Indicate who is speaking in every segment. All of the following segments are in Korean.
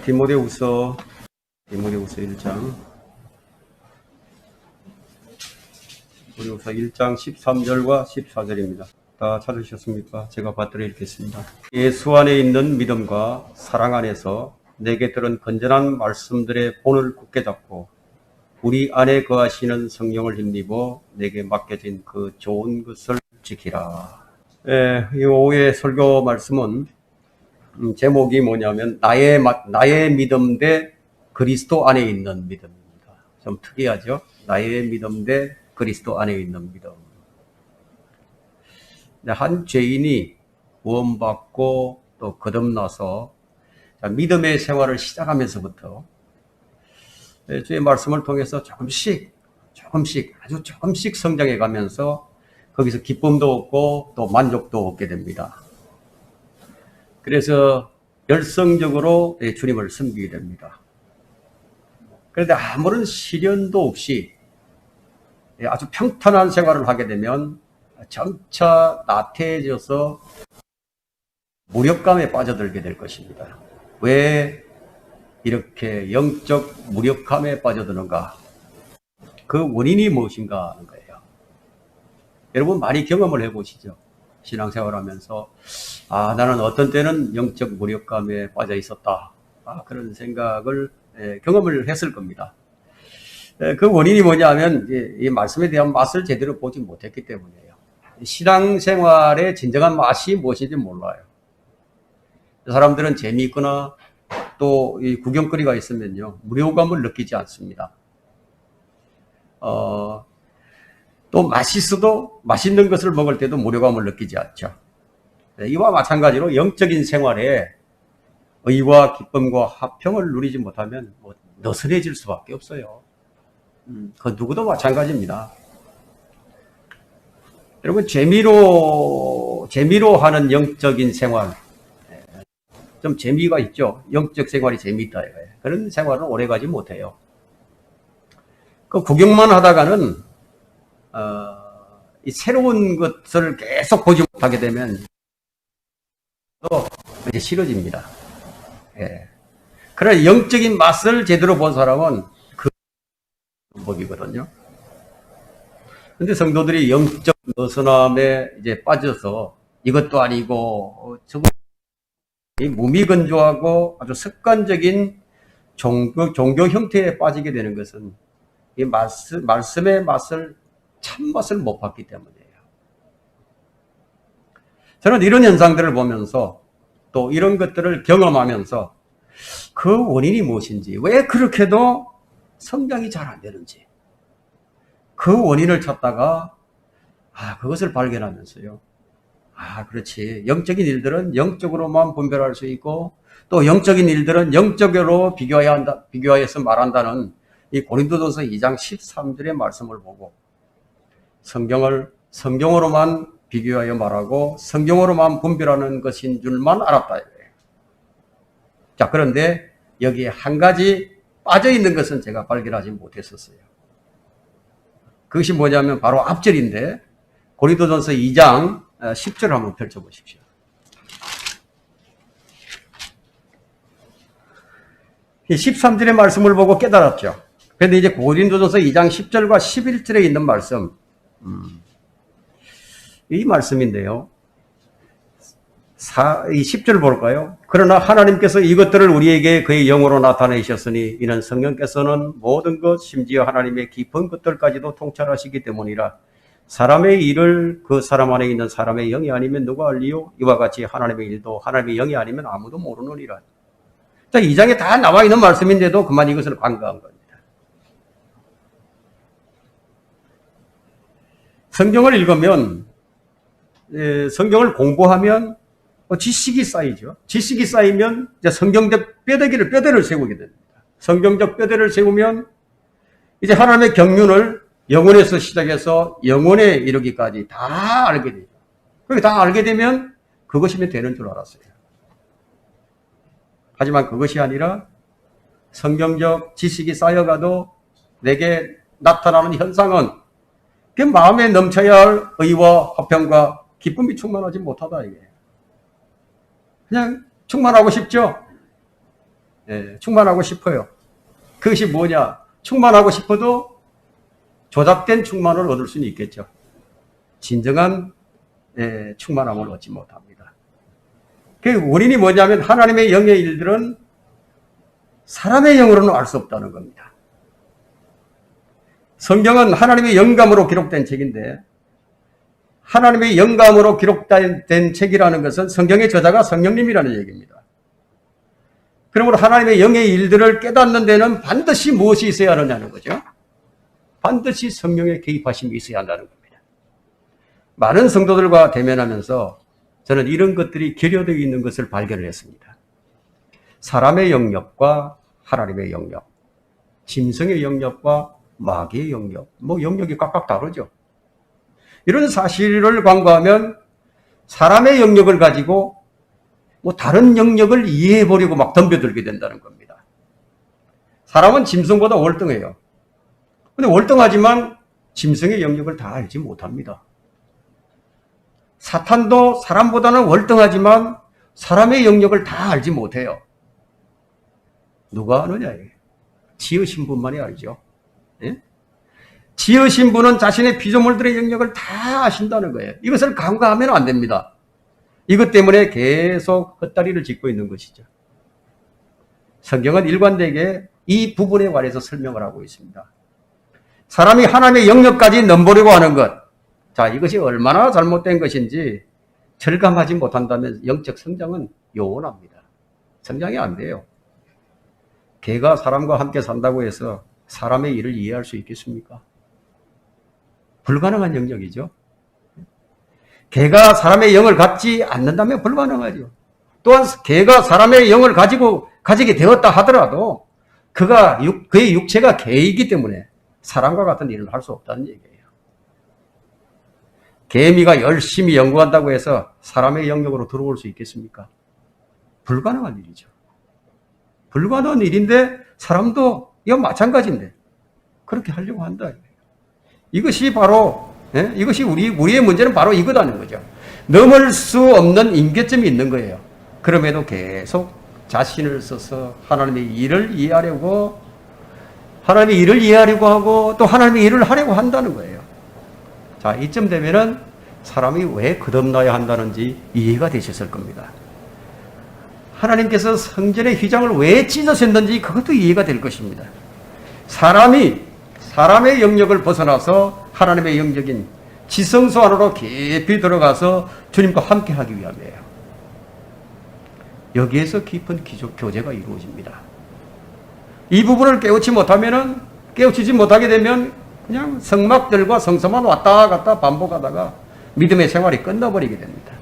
Speaker 1: 디모데후서 1장 디모데후서 1장 13절과 14절입니다. 다 찾으셨습니까? 제가 받들어 읽겠습니다. 예수 안에 있는 믿음과 사랑 안에서 내게 들은 건전한 말씀들의 본을 굳게 잡고 우리 안에 거하시는 성령을 힘입어 내게 맡겨진 그 좋은 것을 지키라. 이 오후의 설교 말씀은 제목이 뭐냐면 나의 믿음 대 그리스도 안에 있는 믿음입니다. 좀 특이하죠? 나의 믿음 대 그리스도 안에 있는 믿음. 한 죄인이 구원받고 또 거듭나서 믿음의 생활을 시작하면서부터 주의 말씀을 통해서 조금씩 아주 조금씩 성장해 가면서 거기서 기쁨도 얻고 또 만족도 얻게 됩니다. 그래서 열성적으로 주님을 섬기게 됩니다. 그런데 아무런 시련도 없이 아주 평탄한 생활을 하게 되면 점차 나태해져서 무력감에 빠져들게 될 것입니다. 왜 이렇게 영적 무력감에 빠져드는가? 그 원인이 무엇인가 하는 거예요. 여러분 많이 경험을 해보시죠. 신앙생활하면서 나는 어떤 때는 영적 무력감에 빠져 있었다. 그런 생각을 경험을 했을 겁니다. 그 원인이 뭐냐면 이 말씀에 대한 맛을 제대로 보지 못했기 때문이에요. 신앙생활의 진정한 맛이 무엇인지 몰라요. 사람들은 재미있거나 또 이 구경거리가 있으면요 무료감을 느끼지 않습니다. 또 맛있어도 맛있는 것을 먹을 때도 무료감을 느끼지 않죠. 이와 마찬가지로 영적인 생활에 의와 기쁨과 화평을 누리지 못하면 느슨해질 수밖에 없어요. 그 누구도 마찬가지입니다. 여러분 재미로 하는 영적인 생활 좀 재미가 있죠. 영적 생활이 재미있다 이거예요. 그런 생활은 오래가지 못해요. 그 구경만 하다가는 이 새로운 것을 계속 보지 못하게 되면 또 이제 싫어집니다. 그러나 영적인 맛을 제대로 본 사람은 그 법이거든요. 근데 성도들이 영적 느슨함에 이제 빠져서 이것도 아니고 저거 무미건조하고 아주 습관적인 종교 형태에 빠지게 되는 것은 이 말씀의 맛을 참맛을 못 봤기 때문이에요. 저는 이런 현상들을 보면서 또 이런 것들을 경험하면서 그 원인이 무엇인지, 왜 그렇게도 성장이 잘 안 되는지 그 원인을 찾다가 그것을 발견하면서요. 그렇지. 영적인 일들은 영적으로만 분별할 수 있고 또 영적인 일들은 영적으로 비교하여서 말한다는 이 고린도전서 2장 13절의 말씀을 보고 성경을 성경으로만 비교하여 말하고 성경으로만 분별하는 것인 줄만 알았다 이거예요. 자, 그런데 여기에 한 가지 빠져 있는 것은 제가 발견하지 못했었어요. 그것이 뭐냐면 바로 앞절인데 고린도전서 2장 10절 한번 펼쳐보십시오. 이 13절의 말씀을 보고 깨달았죠. 그런데 이제 고린도전서 2장 10절과 11절에 있는 말씀, 이 말씀인데요. 이 10절 볼까요? 그러나 하나님께서 이것들을 우리에게 그의 영으로 나타내셨으니 이는 성령께서는 모든 것 심지어 하나님의 깊은 것들까지도 통찰하시기 때문이라. 사람의 일을 그 사람 안에 있는 사람의 영이 아니면 누가 알리요? 이와 같이 하나님의 일도 하나님의 영이 아니면 아무도 모르느니라. 자, 이 장에 다 나와 있는 말씀인데도 그만 이것을 간과한 겁니다. 성경을 읽으면, 성경을 공부하면 지식이 쌓이죠. 지식이 쌓이면 이제 성경적 뼈대를 세우게 됩니다. 성경적 뼈대를 세우면 이제 하나님의 경륜을 영혼에서 시작해서 영혼에 이르기까지 다 알게 되죠. 그렇게 다 알게 되면 그것이면 되는 줄 알았어요. 하지만 그것이 아니라 성경적 지식이 쌓여가도 내게 나타나는 현상은 그 마음에 넘쳐야 할 의와 화평과 기쁨이 충만하지 못하다 이게. 그냥 충만하고 싶죠. 충만하고 싶어요. 그것이 뭐냐? 충만하고 싶어도 조작된 충만을 얻을 수는 있겠죠. 진정한 충만함을 얻지 못합니다. 그 원인이 뭐냐면 하나님의 영의 일들은 사람의 영으로는 알 수 없다는 겁니다. 성경은 하나님의 영감으로 기록된 책인데 하나님의 영감으로 기록된 책이라는 것은 성경의 저자가 성령님이라는 얘기입니다. 그러므로 하나님의 영의 일들을 깨닫는 데는 반드시 무엇이 있어야 하느냐는 거죠. 반드시 성령의 개입하심이 있어야 한다는 겁니다. 많은 성도들과 대면하면서 저는 이런 것들이 결여되어 있는 것을 발견을 했습니다. 사람의 영역과 하나님의 영역, 짐승의 영역과 마귀의 영역, 영역이 각각 다르죠. 이런 사실을 간과하면 사람의 영역을 가지고 다른 영역을 이해해 보려고 막 덤벼들게 된다는 겁니다. 사람은 짐승보다 월등해요. 근데 월등하지만 짐승의 영역을 다 알지 못합니다. 사탄도 사람보다는 월등하지만 사람의 영역을 다 알지 못해요. 누가 아느냐? 지으신 분만이 알죠. 예? 지으신 분은 자신의 피조물들의 영역을 다 아신다는 거예요. 이것을 간과하면 안 됩니다. 이것 때문에 계속 헛다리를 짚고 있는 것이죠. 성경은 일관되게 이 부분에 관해서 설명을 하고 있습니다. 사람이 하나님의 영역까지 넘보려고 하는 것, 자, 이것이 얼마나 잘못된 것인지 절감하지 못한다면 영적 성장은 요원합니다. 성장이 안 돼요. 개가 사람과 함께 산다고 해서 사람의 일을 이해할 수 있겠습니까? 불가능한 영역이죠. 개가 사람의 영을 갖지 않는다면 불가능하죠. 또한 개가 사람의 영을 가지게 되었다 하더라도 그의 육체가 개이기 때문에 사람과 같은 일을 할 수 없다는 얘기예요. 개미가 열심히 연구한다고 해서 사람의 영역으로 들어올 수 있겠습니까? 불가능한 일이죠. 불가능한 일인데 사람도 이거 마찬가지인데 그렇게 하려고 한다. 이것이 바로 이것이 우리의 문제는 바로 이거다는 거죠. 넘을 수 없는 임계점이 있는 거예요. 그럼에도 계속 자신을 써서 하나님의 일을 이해하려고 하고 또 하나님의 일을 하려고 한다는 거예요. 자, 이쯤 되면은 사람이 왜 거듭나야 한다는지 이해가 되셨을 겁니다. 하나님께서 성전의 휘장을 왜 찢으셨는지 그것도 이해가 될 것입니다. 사람의 영역을 벗어나서 하나님의 영역인 지성소 안으로 깊이 들어가서 주님과 함께 하기 위함이에요. 여기에서 깊은 교제가 이루어집니다. 이 부분을 깨우치지 못하게 되면 그냥 성막들과 성소만 왔다 갔다 반복하다가 믿음의 생활이 끝나버리게 됩니다.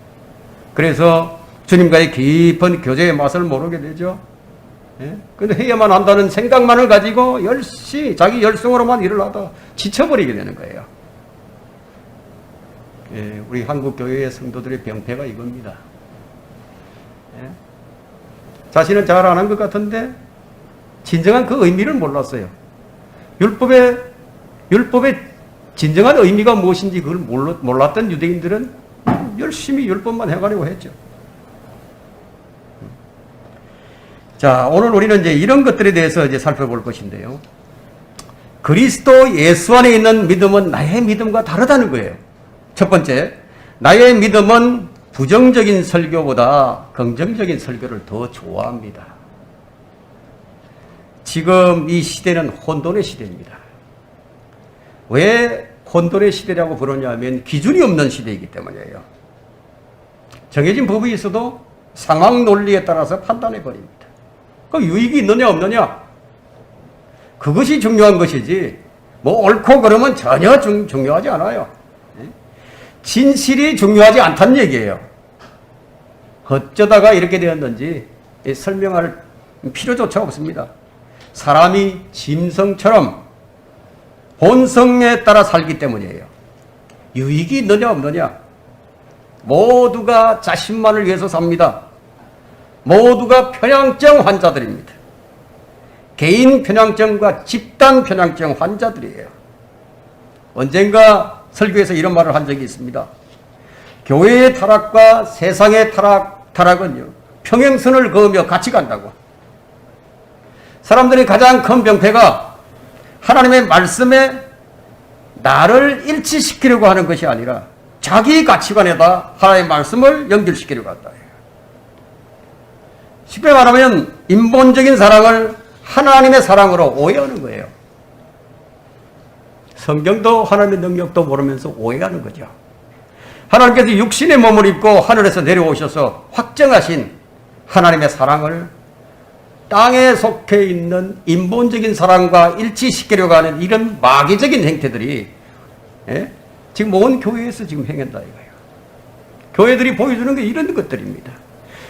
Speaker 1: 그래서 주님과의 깊은 교제의 맛을 모르게 되죠. 근데 해야만 한다는 생각만을 가지고 자기 열성으로만 일을 하다 지쳐버리게 되는 거예요. 우리 한국 교회의 성도들의 병폐가 이겁니다. 자신은 잘 아는 것 같은데 진정한 그 의미를 몰랐어요. 율법의 진정한 의미가 무엇인지 그걸 몰랐던 유대인들은 열심히 율법만 해가려고 했죠. 자, 오늘 우리는 이제 이런 것들에 대해서 이제 살펴볼 것인데요. 그리스도 예수 안에 있는 믿음은 나의 믿음과 다르다는 거예요. 첫 번째, 나의 믿음은 부정적인 설교보다 긍정적인 설교를 더 좋아합니다. 지금 이 시대는 혼돈의 시대입니다. 왜 혼돈의 시대라고 부르냐면 기준이 없는 시대이기 때문이에요. 정해진 법이 있어도 상황 논리에 따라서 판단해 버립니다. 그 유익이 있느냐 없느냐 그것이 중요한 것이지 옳고 그러면 전혀 중요하지 않아요. 진실이 중요하지 않다는 얘기예요. 어쩌다가 이렇게 되었는지 설명할 필요조차 없습니다. 사람이 짐승처럼 본성에 따라 살기 때문이에요. 유익이 있느냐 없느냐 모두가 자신만을 위해서 삽니다. 모두가 편향증 환자들입니다. 개인 편향증과 집단 편향증 환자들이에요. 언젠가 설교에서 이런 말을 한 적이 있습니다. 교회의 타락과 세상의 타락은요 평행선을 그으며 같이 간다고. 사람들이 가장 큰 병폐가 하나님의 말씀에 나를 일치시키려고 하는 것이 아니라 자기 가치관에다 하나님의 말씀을 연결시키려고 한다. 쉽게 말하면 인본적인 사랑을 하나님의 사랑으로 오해하는 거예요. 성경도 하나님의 능력도 모르면서 오해하는 거죠. 하나님께서 육신의 몸을 입고 하늘에서 내려오셔서 확정하신 하나님의 사랑을 땅에 속해 있는 인본적인 사랑과 일치시키려고 하는 이런 마귀적인 행태들이 지금 온 교회에서 지금 행한다 이거예요. 교회들이 보여주는 게 이런 것들입니다.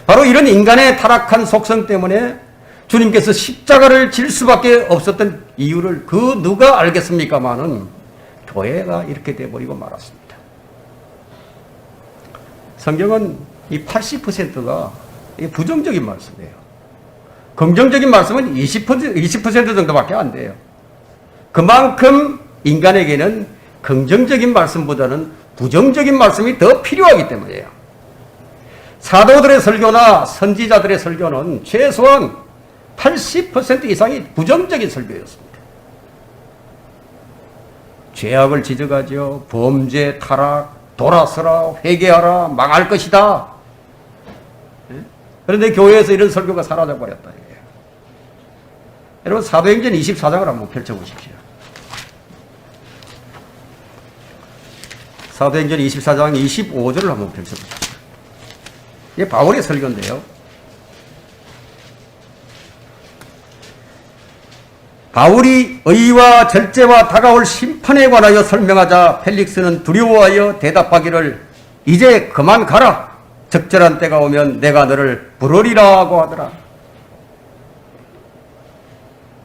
Speaker 1: 바로 이런 인간의 타락한 속성 때문에 주님께서 십자가를 질 수밖에 없었던 이유를 그 누가 알겠습니까마는 교회가 이렇게 돼버리고 말았습니다. 성경은 이 80%가 부정적인 말씀이에요. 긍정적인 말씀은 20% 정도밖에 안 돼요. 그만큼 인간에게는 긍정적인 말씀보다는 부정적인 말씀이 더 필요하기 때문이에요. 사도들의 설교나 선지자들의 설교는 최소한 80% 이상이 부정적인 설교였습니다. 죄악을 지적하죠. 범죄, 타락, 돌아서라, 회개하라, 망할 것이다. 그런데 교회에서 이런 설교가 사라져버렸다. 여러분 사도행전 24장을 한번 펼쳐보십시오. 사도행전 24장 25절을 한번 펼쳐보십시오. 이게 바울의 설교인데요. 바울이 의와 절제와 다가올 심판에 관하여 설명하자 펠릭스는 두려워하여 대답하기를 이제 그만 가라. 적절한 때가 오면 내가 너를 부르리라고 하더라.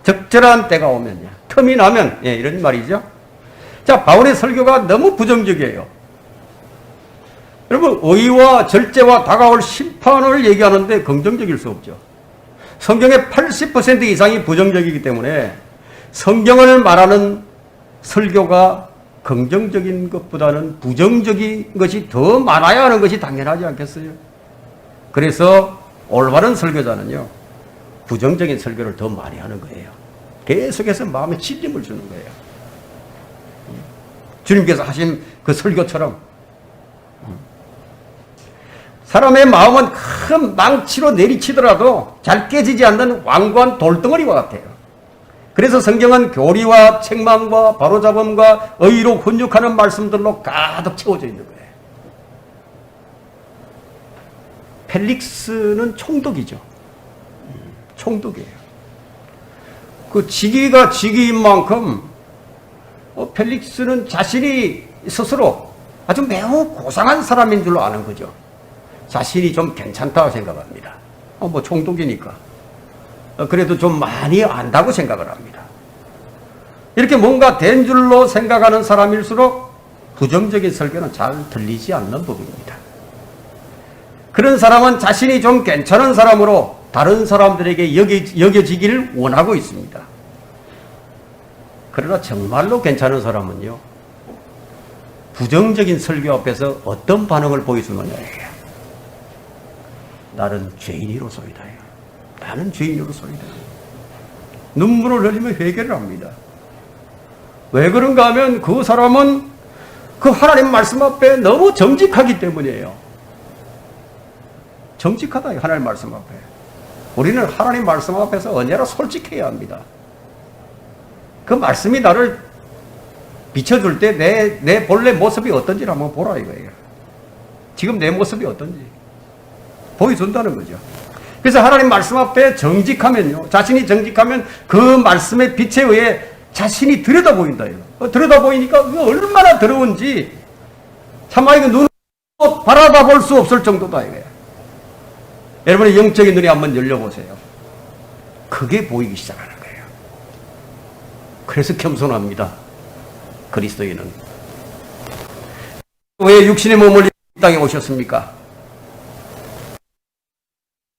Speaker 1: 적절한 때가 오면요. 틈이 나면 이런 말이죠. 자, 바울의 설교가 너무 부정적이에요. 여러분 의와 절제와 다가올 심판을 얘기하는데 긍정적일 수 없죠. 성경의 80% 이상이 부정적이기 때문에 성경을 말하는 설교가 긍정적인 것보다는 부정적인 것이 더 많아야 하는 것이 당연하지 않겠어요? 그래서 올바른 설교자는요, 부정적인 설교를 더 많이 하는 거예요. 계속해서 마음에 찔림을 주는 거예요. 주님께서 하신 그 설교처럼 사람의 마음은 큰 망치로 내리치더라도 잘 깨지지 않는 완고한 돌덩어리와 같아요. 그래서 성경은 교리와 책망과 바로잡음과 의로 훈육하는 말씀들로 가득 채워져 있는 거예요. 펠릭스는 총독이죠. 총독이에요. 그 직위가 직위인 만큼 펠릭스는 자신이 스스로 아주 매우 고상한 사람인 줄로 아는 거죠. 자신이 좀 괜찮다고 생각합니다. 뭐 총독이니까. 그래도 좀 많이 안다고 생각을 합니다. 이렇게 뭔가 된 줄로 생각하는 사람일수록 부정적인 설교는 잘 들리지 않는 법입니다. 그런 사람은 자신이 좀 괜찮은 사람으로 다른 사람들에게 여겨지기를 원하고 있습니다. 그러나 정말로 괜찮은 사람은요, 부정적인 설교 앞에서 어떤 반응을 보여주느냐예요. 나는 죄인이로소이다. 나는 죄인으로소이다. 눈물을 흘리며 회개를 합니다. 왜 그런가 하면 그 사람은 그 하나님 말씀 앞에 너무 정직하기 때문이에요. 정직하다, 하나님 말씀 앞에. 우리는 하나님 말씀 앞에서 언제나 솔직해야 합니다. 그 말씀이 나를 비춰줄 때 내 본래 모습이 어떤지 한번 보라 이거예요. 지금 내 모습이 어떤지 보여준다는 거죠. 그래서 하나님 말씀 앞에 정직하면요, 자신이 정직하면 그 말씀의 빛에 의해 자신이 들여다 보인다. 들여다 보이니까 그게 얼마나 더러운지 참아 이거 눈으로 바라다 볼 수 없을 정도다 이거예요. 여러분의 영적인 눈이 한번 열려보세요. 그게 보이기 시작하는 거예요. 그래서 겸손합니다. 그리스도인은. 왜 육신의 몸을 이 땅에 오셨습니까?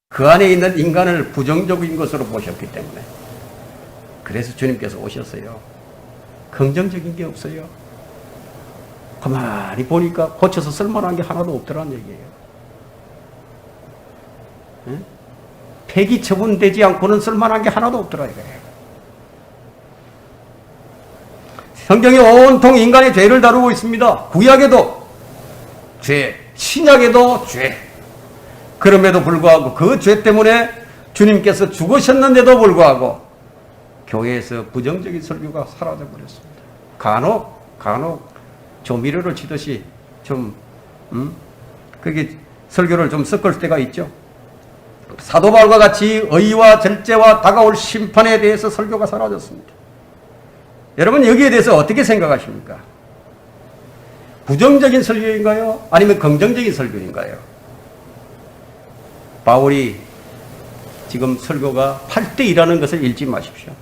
Speaker 1: 그 안에 있는 인간을 부정적인 것으로 보셨기 때문에. 그래서 주님께서 오셨어요. 긍정적인 게 없어요. 가만히 보니까 고쳐서 쓸만한 게 하나도 없더라는 얘기예요. 폐기 처분되지 않고는 쓸만한 게 하나도 없더라 이거예요. 성경이 온통 인간의 죄를 다루고 있습니다. 구약에도 죄, 신약에도 죄. 그럼에도 불구하고 그 죄 때문에 주님께서 죽으셨는데도 불구하고 교회에서 부정적인 설교가 사라져 버렸습니다. 간혹 조미료를 치듯이 좀 그게 설교를 좀 섞을 때가 있죠. 사도 바울과 같이 의와 절제와 다가올 심판에 대해서 설교가 사라졌습니다. 여러분 여기에 대해서 어떻게 생각하십니까? 부정적인 설교인가요? 아니면 긍정적인 설교인가요? 바울이 지금 설교가 8대2라는 것을 잊지 마십시오.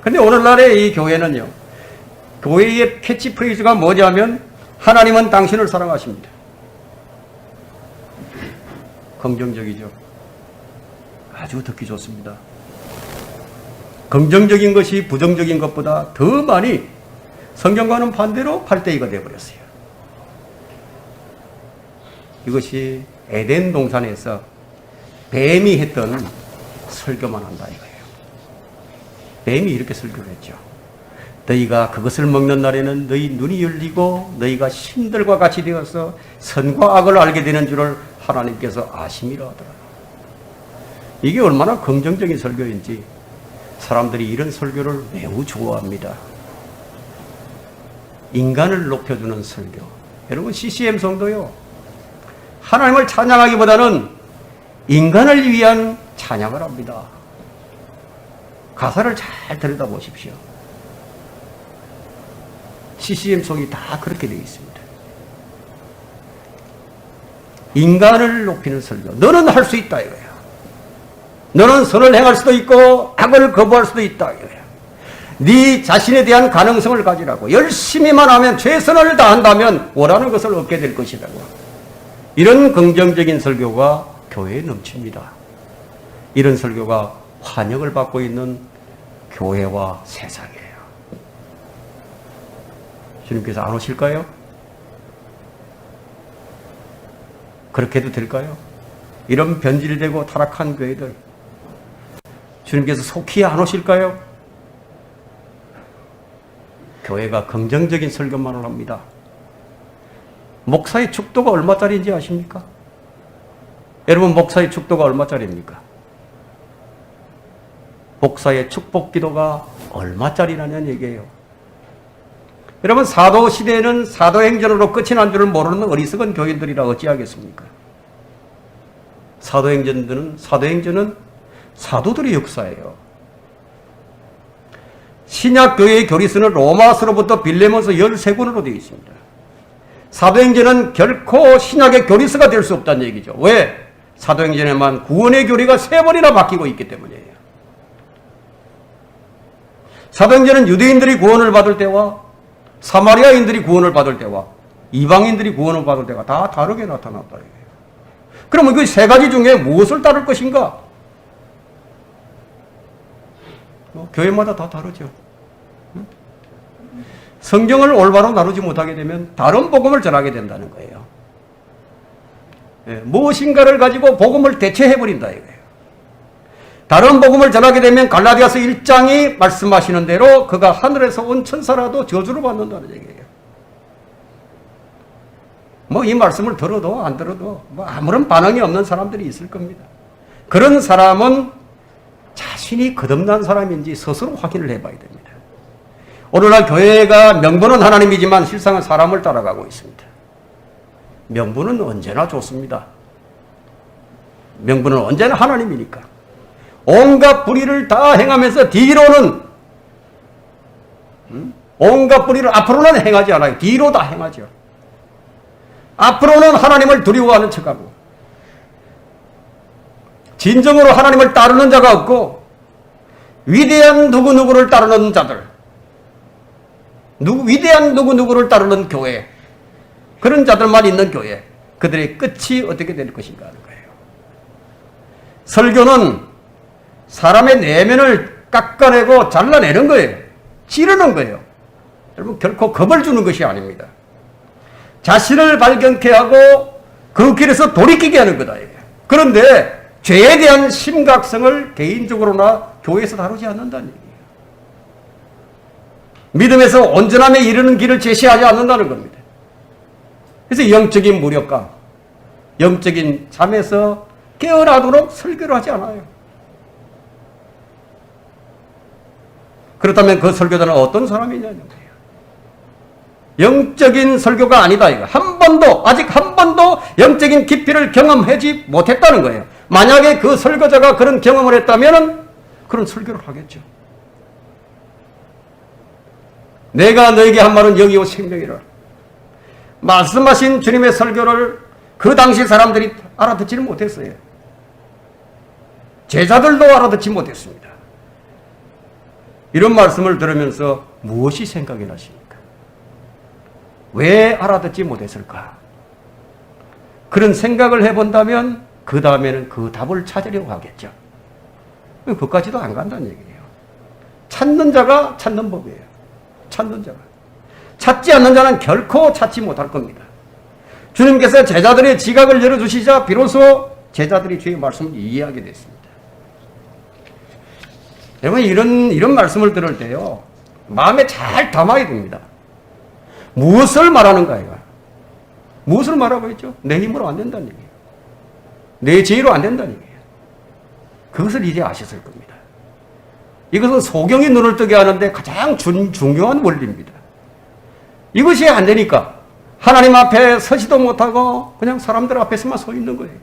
Speaker 1: 근데 오늘날의 이 교회는요, 교회의 캐치프레이즈가 뭐냐면 하나님은 당신을 사랑하십니다. 긍정적이죠. 아주 듣기 좋습니다. 긍정적인 것이 부정적인 것보다 더 많이 성경과는 반대로 8대2가 되어버렸어요. 이것이 에덴 동산에서 뱀이 했던 설교만 한다 이거예요. 뱀이 이렇게 설교를 했죠. 너희가 그것을 먹는 날에는 너희 눈이 열리고 너희가 신들과 같이 되어서 선과 악을 알게 되는 줄을 하나님께서 아심이라 하더라. 이게 얼마나 긍정적인 설교인지 사람들이 이런 설교를 매우 좋아합니다. 인간을 높여주는 설교. 여러분 CCM 성도요, 하나님을 찬양하기보다는 인간을 위한 찬양을 합니다. 가사를 잘 들여다보십시오. CCM 송이 다 그렇게 되어 있습니다. 인간을 높이는 설교. 너는 할 수 있다 이거야. 너는 선을 행할 수도 있고 악을 거부할 수도 있다 이거야. 네 자신에 대한 가능성을 가지라고. 열심히만 하면, 최선을 다한다면 원하는 것을 얻게 될 것이라고. 이런 긍정적인 설교가 교회에 넘칩니다. 이런 설교가 환영을 받고 있는 교회와 세상이에요. 주님께서 안 오실까요? 그렇게 해도 될까요? 이런 변질되고 타락한 교회들, 주님께서 속히 안 오실까요? 교회가 긍정적인 설교만을 합니다. 목사의 축도가 얼마짜리인지 아십니까? 여러분, 목사의 축도가 얼마짜리입니까? 목사의 축복 기도가 얼마짜리라는 얘기예요. 여러분, 사도 시대에는 사도행전으로 끝이 난 줄을 모르는 어리석은 교인들이라 어찌하겠습니까? 사도행전은 사도들의 역사예요. 신약교회의 교리서는 로마서로부터 빌레몬서 13권으로 되어 있습니다. 사도행전은 결코 신약의 교리서가 될 수 없다는 얘기죠. 왜? 사도행전에만 구원의 교리가 3번이나 바뀌고 있기 때문이에요. 사도행전은 유대인들이 구원을 받을 때와 사마리아인들이 구원을 받을 때와 이방인들이 구원을 받을 때가 다 다르게 나타났다. 그러면 그 세 가지 중에 무엇을 따를 것인가? 교회마다 다 다르죠. 성경을 올바로 나누지 못하게 되면 다른 복음을 전하게 된다는 거예요. 무엇인가를 가지고 복음을 대체해버린다 이거예요. 다른 복음을 전하게 되면 갈라디아서 1장이 말씀하시는 대로 그가 하늘에서 온 천사라도 저주를 받는다는 얘기예요. 이 말씀을 들어도 안 들어도 아무런 반응이 없는 사람들이 있을 겁니다. 그런 사람은 자신이 거듭난 사람인지 스스로 확인을 해봐야 됩니다. 오늘날 교회가 명분은 하나님이지만 실상은 사람을 따라가고 있습니다. 명분은 언제나 좋습니다. 명분은 언제나 하나님이니까. 온갖 불의를 다 행하면서 뒤로는 온갖 불의를 앞으로는 행하지 않아요. 뒤로 다 행하죠. 앞으로는 하나님을 두려워하는 척하고 진정으로 하나님을 따르는 자가 없고 위대한 누구누구를 따르는 자들, 위대한 누구누구를 따르는 교회, 그런 자들만 있는 교회, 그들의 끝이 어떻게 될 것인가 하는 거예요. 설교는 사람의 내면을 깎아내고 잘라내는 거예요. 찌르는 거예요. 여러분, 결코 겁을 주는 것이 아닙니다. 자신을 발견케 하고 그 길에서 돌이키게 하는 거다. 그런데 죄에 대한 심각성을 개인적으로나 교회에서 다루지 않는다는 얘기예요. 믿음에서 온전함에 이르는 길을 제시하지 않는다는 겁니다. 그래서 영적인 무력감, 영적인 잠에서 깨어나도록 설교를 하지 않아요. 그렇다면 그 설교자는 어떤 사람이냐는 거예요. 영적인 설교가 아니다 이거. 아직 한 번도 영적인 깊이를 경험하지 못했다는 거예요. 만약에 그 설교자가 그런 경험을 했다면 그런 설교를 하겠죠. 내가 너에게 한 말은 영이요 생명이라. 말씀하신 주님의 설교를 그 당시 사람들이 알아듣지는 못했어요. 제자들도 알아듣지 못했습니다. 이런 말씀을 들으면서 무엇이 생각이 나십니까? 왜 알아듣지 못했을까? 그런 생각을 해본다면 그 다음에는 그 답을 찾으려고 하겠죠. 그것까지도 안 간다는 얘기예요. 찾는 자가 찾는 법이에요. 찾는 자가. 찾지 않는 자는 결코 찾지 못할 겁니다. 주님께서 제자들의 지각을 열어주시자 비로소 제자들이 주의 말씀을 이해하게 됐습니다. 여러분 이런 말씀을 들을 때요. 마음에 잘 담아야 됩니다. 무엇을 말하는가 이거. 무엇을 말하고 있죠? 내 힘으로 안 된다는 얘기예요. 내 지혜로 안 된다는 얘기예요. 그것을 이제 아셨을 겁니다. 이것은 소경이 눈을 뜨게 하는데 가장 중요한 원리입니다. 이것이 안 되니까 하나님 앞에 서지도 못하고 그냥 사람들 앞에서만 서 있는 거예요.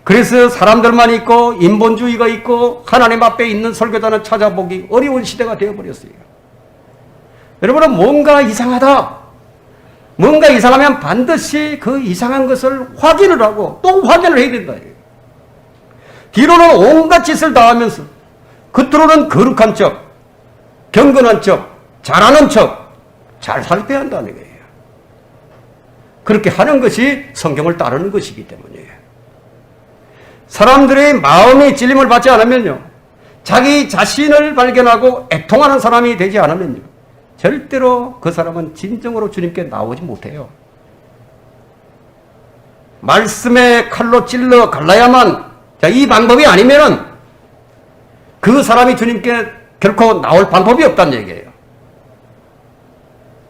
Speaker 1: 그래서 사람들만 있고 인본주의가 있고 하나님 앞에 있는 설교자는 찾아보기 어려운 시대가 되어버렸어요. 여러분은 뭔가 이상하다. 뭔가 이상하면 반드시 그 이상한 것을 확인을 하고 또 확인을 해야 된다. 뒤로는 온갖 짓을 다 하면서 겉으로는 거룩한 척, 경건한 척, 잘하는 척, 잘 살펴야 한다는 거예요. 그렇게 하는 것이 성경을 따르는 것이기 때문이에요. 사람들의 마음의 찔림을 받지 않으면요, 자기 자신을 발견하고 애통하는 사람이 되지 않으면요, 절대로 그 사람은 진정으로 주님께 나오지 못해요. 말씀의 칼로 찔러 갈라야만, 이 방법이 아니면은 그 사람이 주님께 결코 나올 방법이 없다는 얘기예요.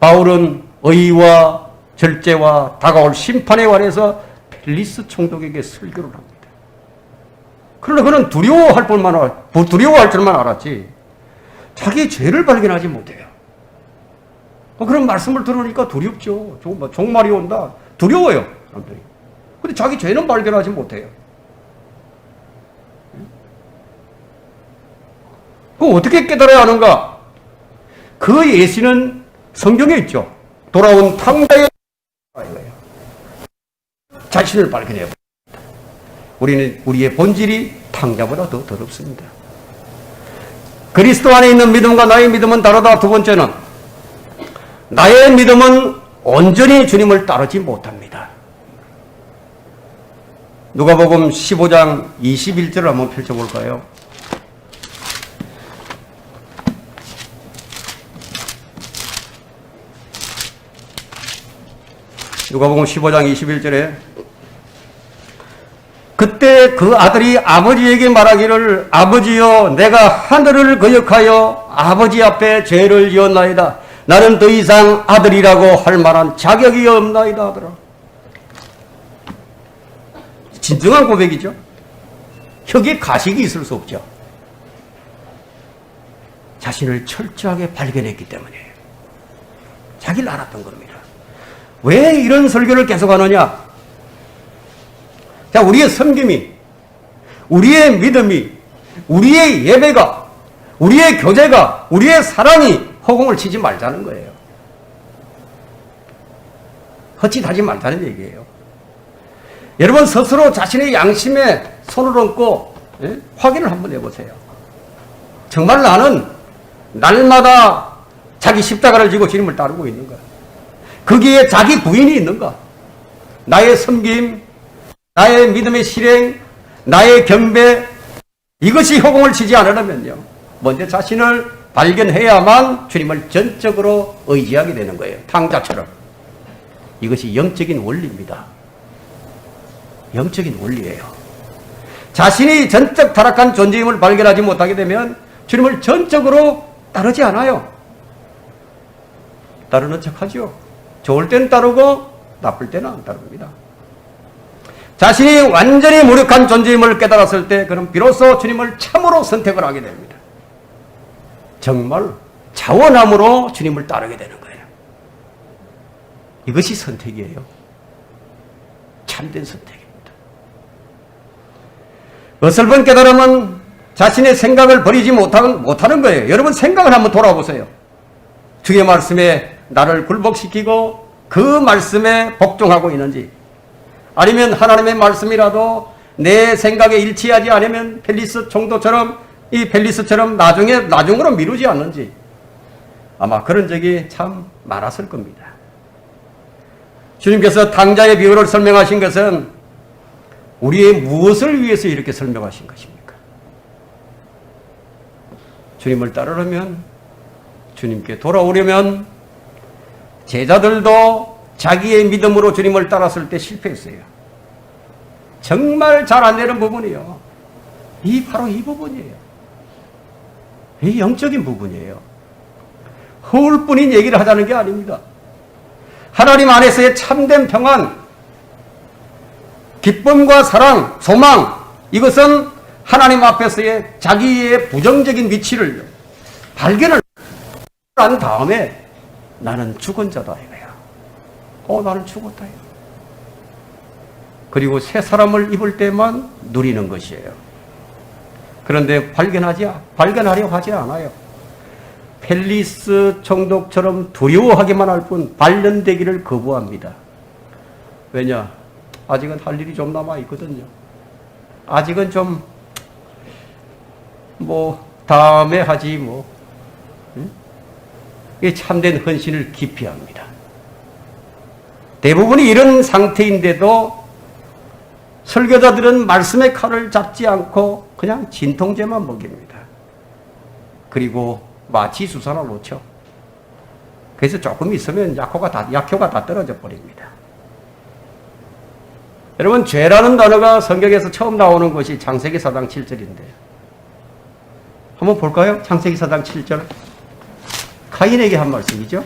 Speaker 1: 바울은 의와 절제와 다가올 심판에 관해서 펠리스 총독에게 설교를 합니다. 그러나 그는 두려워할 줄만 알았지 자기 죄를 발견하지 못해요. 그런 말씀을 들으니까 두렵죠. 종말이 온다. 두려워요. 사람들이. 근데 자기 죄는 발견하지 못해요. 그럼 어떻게 깨달아야 하는가? 그 예시는 성경에 있죠. 돌아온 탕자의 자신을 발견해요. 우리의 본질이 탕자보다 더 더럽습니다. 그리스도 안에 있는 믿음과 나의 믿음은 다르다. 두 번째는 나의 믿음은 온전히 주님을 따르지 못합니다. 누가복음 15장 21절을 한번 펼쳐볼까요? 누가복음 15장 21절에 그때 그 아들이 아버지에게 말하기를 아버지여 내가 하늘을 거역하여 아버지 앞에 죄를 지었나이다. 나는 더 이상 아들이라고 할 만한 자격이 없나이다 하더라. 진정한 고백이죠. 혁에 가식이 있을 수 없죠. 자신을 철저하게 발견했기 때문이에요. 자기를 알았던 겁니다. 왜 이런 설교를 계속하느냐? 자, 우리의 섬김이, 우리의 믿음이, 우리의 예배가, 우리의 교제가, 우리의 사랑이 허공을 치지 말자는 거예요. 헛짓하지 말자는 얘기예요. 여러분 스스로 자신의 양심에 손을 얹고 확인을 한번 해보세요. 정말 나는 날마다 자기 십자가를 지고 주님을 따르고 있는가? 거기에 자기 부인이 있는가? 나의 섬김, 나의 믿음의 실행, 나의 경배, 이것이 허공을 치지 않으려면요, 먼저 자신을 발견해야만 주님을 전적으로 의지하게 되는 거예요. 탕자처럼. 이것이 영적인 원리입니다. 영적인 원리예요. 자신이 전적 타락한 존재임을 발견하지 못하게 되면 주님을 전적으로 따르지 않아요. 따르는 척하죠. 좋을 땐 따르고 나쁠 때는 안 따릅니다. 자신이 완전히 무력한 존재임을 깨달았을 때 그는 비로소 주님을 참으로 선택을 하게 됩니다. 정말 자원함으로 주님을 따르게 되는 거예요. 이것이 선택이에요. 참된 선택입니다. 어설픈 깨달음은 자신의 생각을 버리지 못하는 거예요. 여러분 생각을 한번 돌아보세요. 주의 말씀에 나를 굴복시키고 그 말씀에 복종하고 있는지, 아니면 하나님의 말씀이라도 내 생각에 일치하지 않으면 펠리스처럼 나중으로 미루지 않는지, 아마 그런 적이 참 많았을 겁니다. 주님께서 탕자의 비유를 설명하신 것은 우리의 무엇을 위해서 이렇게 설명하신 것입니까? 주님을 따르려면, 주님께 돌아오려면, 제자들도 자기의 믿음으로 주님을 따랐을 때 실패했어요. 정말 잘 안 되는 부분이요. 바로 이 부분이에요. 이 영적인 부분이에요. 허울뿐인 얘기를 하자는 게 아닙니다. 하나님 안에서의 참된 평안, 기쁨과 사랑, 소망, 이것은 하나님 앞에서의 자기의 부정적인 위치를 발견을 한 다음에 나는 죽은 자다 이거야. 나는 죽었다 이거. 그리고 새 사람을 입을 때만 누리는 것이에요. 그런데 발견하려 하지 않아요. 펠리스 총독처럼 두려워하기만 할 뿐 발견되기를 거부합니다. 왜냐? 아직은 할 일이 좀 남아 있거든요. 아직은 좀 다음에 하지 응? 이게 참된 헌신을 기피합니다. 대부분이 이런 상태인데도 설교자들은 말씀의 칼을 잡지 않고 그냥 진통제만 먹입니다. 그리고 마취 주사나 놓죠. 그래서 조금 있으면 약효가 다 떨어져 버립니다. 여러분, 죄라는 단어가 성경에서 처음 나오는 것이 창세기 4장 7절인데 한번 볼까요? 창세기 4장 7절. 카인에게 한 말씀이죠.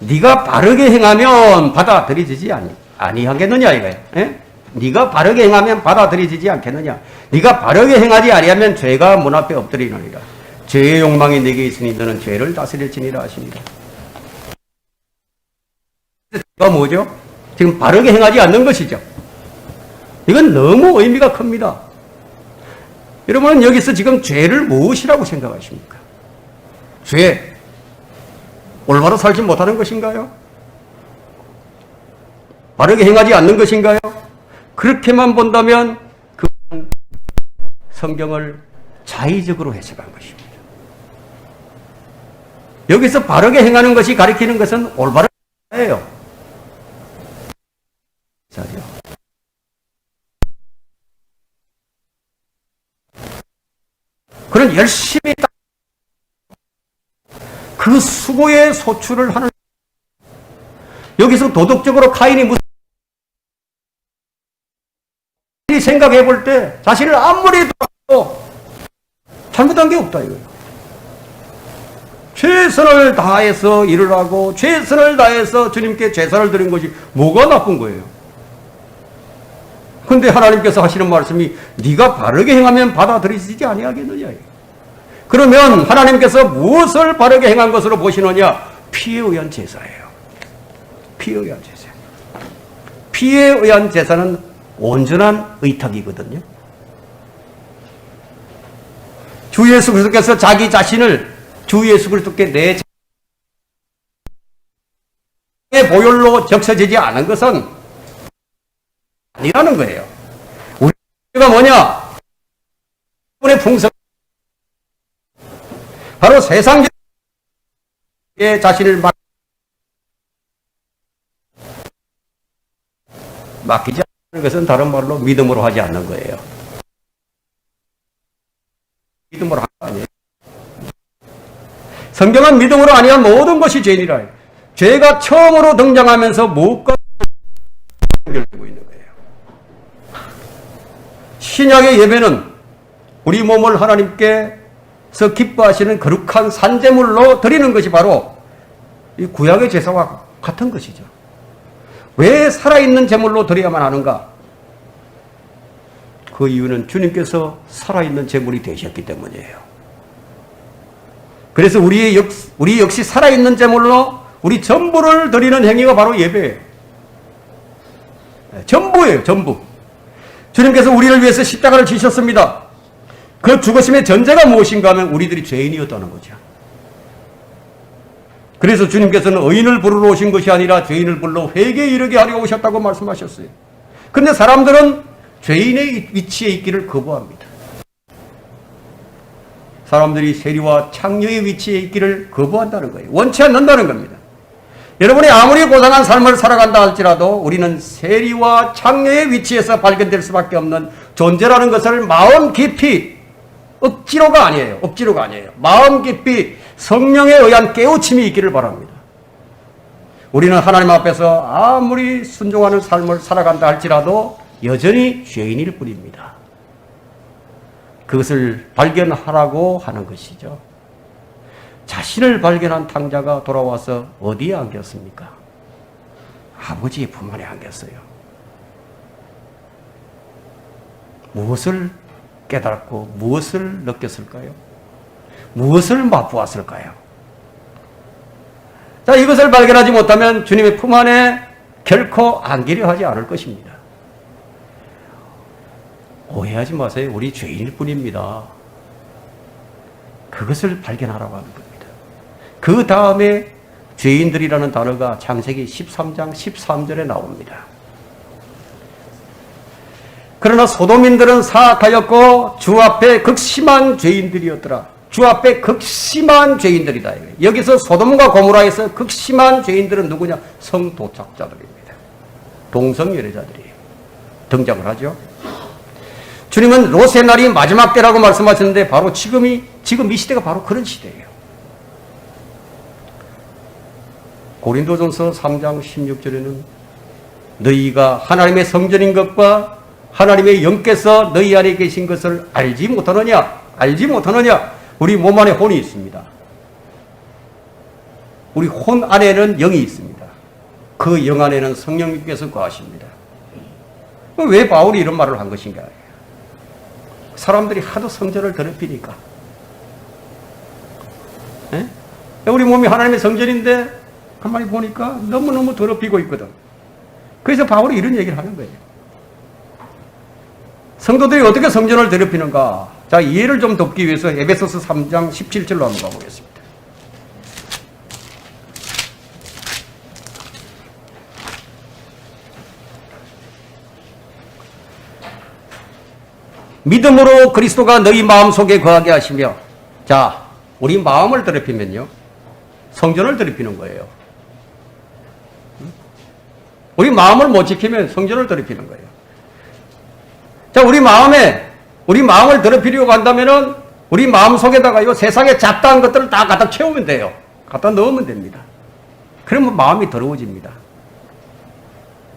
Speaker 1: 네가 바르게 행하면 받아들여지지 아니하겠느냐 이거예요. 예? 네가 바르게 행하면 받아들여지지 않겠느냐. 네가 바르게 행하지 아니하면 죄가 문 앞에 엎드리느니라. 죄의 욕망이 네게 있으니 너는 죄를 다스릴지니라 하십니다. 죄가 뭐죠? 지금 바르게 행하지 않는 것이죠. 이건 너무 의미가 큽니다. 여러분은 여기서 지금 죄를 무엇이라고 생각하십니까? 죄, 올바로 살지 못하는 것인가요? 바르게 행하지 않는 것인가요? 그렇게만 본다면 그건 성경을 자의적으로 해석한 것입니다. 여기서 바르게 행하는 것이 가리키는 것은 올바른 행위예요. 그런 열심히 그 수고의 소출을 하는, 여기서 도덕적으로 카인이 무슨 생각해 볼 때 자신을 아무리 돌아도 잘못한 게 없다 이거예요. 최선을 다해서 일을 하고 최선을 다해서 주님께 제사를 드린 것이 뭐가 나쁜 거예요? 근데 하나님께서 하시는 말씀이 네가 바르게 행하면 받아들이지 아니하겠느냐. 그러면 하나님께서 무엇을 바르게 행한 것으로 보시느냐? 피에 의한 제사예요. 피에 의한 제사. 피에 의한 제사는 온전한 의탁이거든요. 주 예수 그리스도께서 자기 자신을 주 예수 그리스도께 내 보혈로 적셔지지 않은 것은 아니라는 거예요. 우리가 뭐냐? 우리의 풍성, 바로 세상의 자신을 맡기지 않는 것은 다른 말로 믿음으로 하지 않는 거예요. 믿음으로 하는 거 아니에요. 성경은 믿음으로 아니한 모든 것이 죄인이라 해요. 죄가 처음으로 등장하면서 무엇과 연결되고 있는 거예요. 신약의 예배는 우리 몸을 하나님께서 기뻐하시는 거룩한 산제물로 드리는 것이 바로 이 구약의 제사와 같은 것이죠. 왜 살아있는 제물로 드려야만 하는가? 그 이유는 주님께서 살아있는 제물이 되셨기 때문이에요. 그래서 우리 역시 살아있는 제물로 우리 전부를 드리는 행위가 바로 예배예요. 전부예요, 전부. 주님께서 우리를 위해서 십자가를 지셨습니다. 그 죽으심의 전제가 무엇인가 하면 우리들이 죄인이었다는 거죠. 그래서 주님께서는 의인을 부르러 오신 것이 아니라 죄인을 불러 회개에 이르게 하려 오셨다고 말씀하셨어요. 그런데 사람들은 죄인의 위치에 있기를 거부합니다. 사람들이 세리와 창녀의 위치에 있기를 거부한다는 거예요. 원치 않는다는 겁니다. 여러분이 아무리 고상한 삶을 살아간다 할지라도 우리는 세리와 창녀의 위치에서 발견될 수밖에 없는 존재라는 것을 마음 깊이, 억지로가 아니에요. 억지로가 아니에요. 마음 깊이 성령에 의한 깨우침이 있기를 바랍니다. 우리는 하나님 앞에서 아무리 순종하는 삶을 살아간다 할지라도 여전히 죄인일 뿐입니다. 그것을 발견하라고 하는 것이죠. 자신을 발견한 탕자가 돌아와서 어디에 안겼습니까? 아버지의 품 안에 안겼어요. 무엇을 깨달았고 무엇을 느꼈을까요? 무엇을 맛보았을까요? 자, 이것을 발견하지 못하면 주님의 품 안에 결코 안기려 하지 않을 것입니다. 오해하지 마세요. 우리 죄인일 뿐입니다. 그것을 발견하라고 하는 겁니다. 그 다음에 죄인들이라는 단어가 창세기 13장 13절에 나옵니다. 그러나 소돔인들은 사악하였고 주 앞에 극심한 죄인들이었더라. 주 앞에 극심한 죄인들이다. 여기서 소돔과 고모라에서 극심한 죄인들은 누구냐? 성도착자들입니다. 동성연애자들이에요. 등장을 하죠. 주님은 롯의 날이 마지막 때라고 말씀하셨는데 바로 지금 이 시대가 바로 그런 시대예요. 고린도전서 3장 16절에는 너희가 하나님의 성전인 것과 하나님의 영께서 너희 안에 계신 것을 알지 못하느냐? 우리 몸 안에 혼이 있습니다. 우리 혼 안에는 영이 있습니다. 그 영 안에는 성령님께서 거하십니다. 왜 바울이 이런 말을 한 것인가? 사람들이 하도 성전을 더럽히니까. 에? 우리 몸이 하나님의 성전인데 가만히 보니까 너무너무 더럽히고 있거든. 그래서 바울이 이런 얘기를 하는 거예요. 성도들이 어떻게 성전을 더럽히는가? 자, 이해를 좀 돕기 위해서 에베소서 3장 17절로 한번 가보겠습니다. 믿음으로 그리스도가 너희 마음속에 거하게 하시며, 자, 우리 마음을 더럽히면요 성전을 더럽히는 거예요. 우리 마음을 못 지키면 성전을 더럽히는 거예요. 자, 우리 마음을 더럽히려고 한다면은 우리 마음 속에다가 세상에 잡다한 것들을 다 갖다 채우면 돼요. 갖다 넣으면 됩니다. 그러면 마음이 더러워집니다.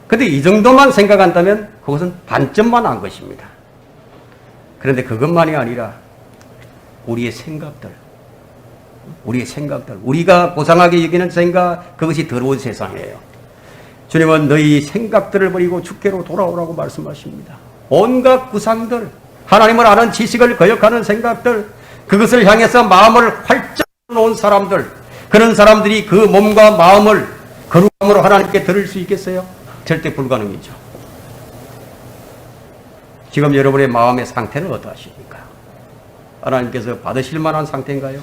Speaker 1: 근데 이 정도만 생각한다면 그것은 반점만 한 것입니다. 그런데 그것만이 아니라 우리의 생각들, 우리가 고상하게 여기는 생각, 그것이 더러운 세상이에요. 주님은 너희 생각들을 버리고 주께로 돌아오라고 말씀하십니다. 온갖 구상들, 하나님을 아는 지식을 거역하는 생각들, 그것을 향해서 마음을 활짝 놓은 사람들, 그런 사람들이 그 몸과 마음을 거룩함으로 하나님께 드릴 수 있겠어요? 절대 불가능이죠. 지금 여러분의 마음의 상태는 어떠하십니까? 하나님께서 받으실 만한 상태인가요?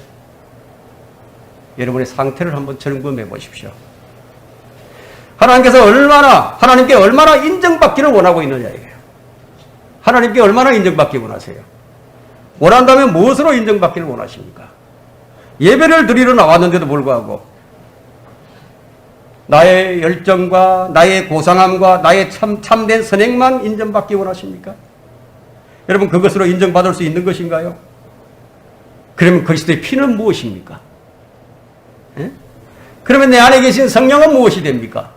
Speaker 1: 여러분의 상태를 한번 점검해 보십시오. 하나님께 얼마나 인정받기를 원하고 있느냐예요. 하나님께 얼마나 인정받기 원하세요? 원한다면 무엇으로 인정받기를 원하십니까? 예배를 드리러 나왔는데도 불구하고 나의 열정과 나의 고상함과 나의 참된 선행만 인정받기 원하십니까? 여러분, 그것으로 인정받을 수 있는 것인가요? 그러면 그리스도의 피는 무엇입니까? 예? 그러면 내 안에 계신 성령은 무엇이 됩니까?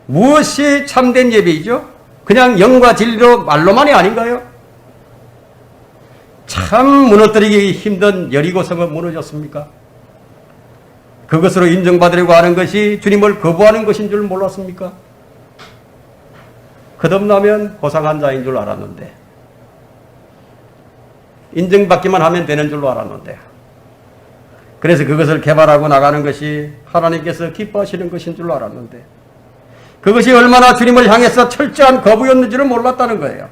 Speaker 1: 무엇이 참된 예배이죠? 그냥 영과 진리로 말로만이 아닌가요? 참 무너뜨리기 힘든 여리고성은 무너졌습니까? 그것으로 인정받으려고 하는 것이 주님을 거부하는 것인 줄 몰랐습니까? 거듭나면 고상한 자인 줄 알았는데, 인정받기만 하면 되는 줄로 알았는데, 그래서 그것을 개발하고 나가는 것이 하나님께서 기뻐하시는 것인 줄 알았는데, 그것이 얼마나 주님을 향해서 철저한 거부였는지를 몰랐다는 거예요.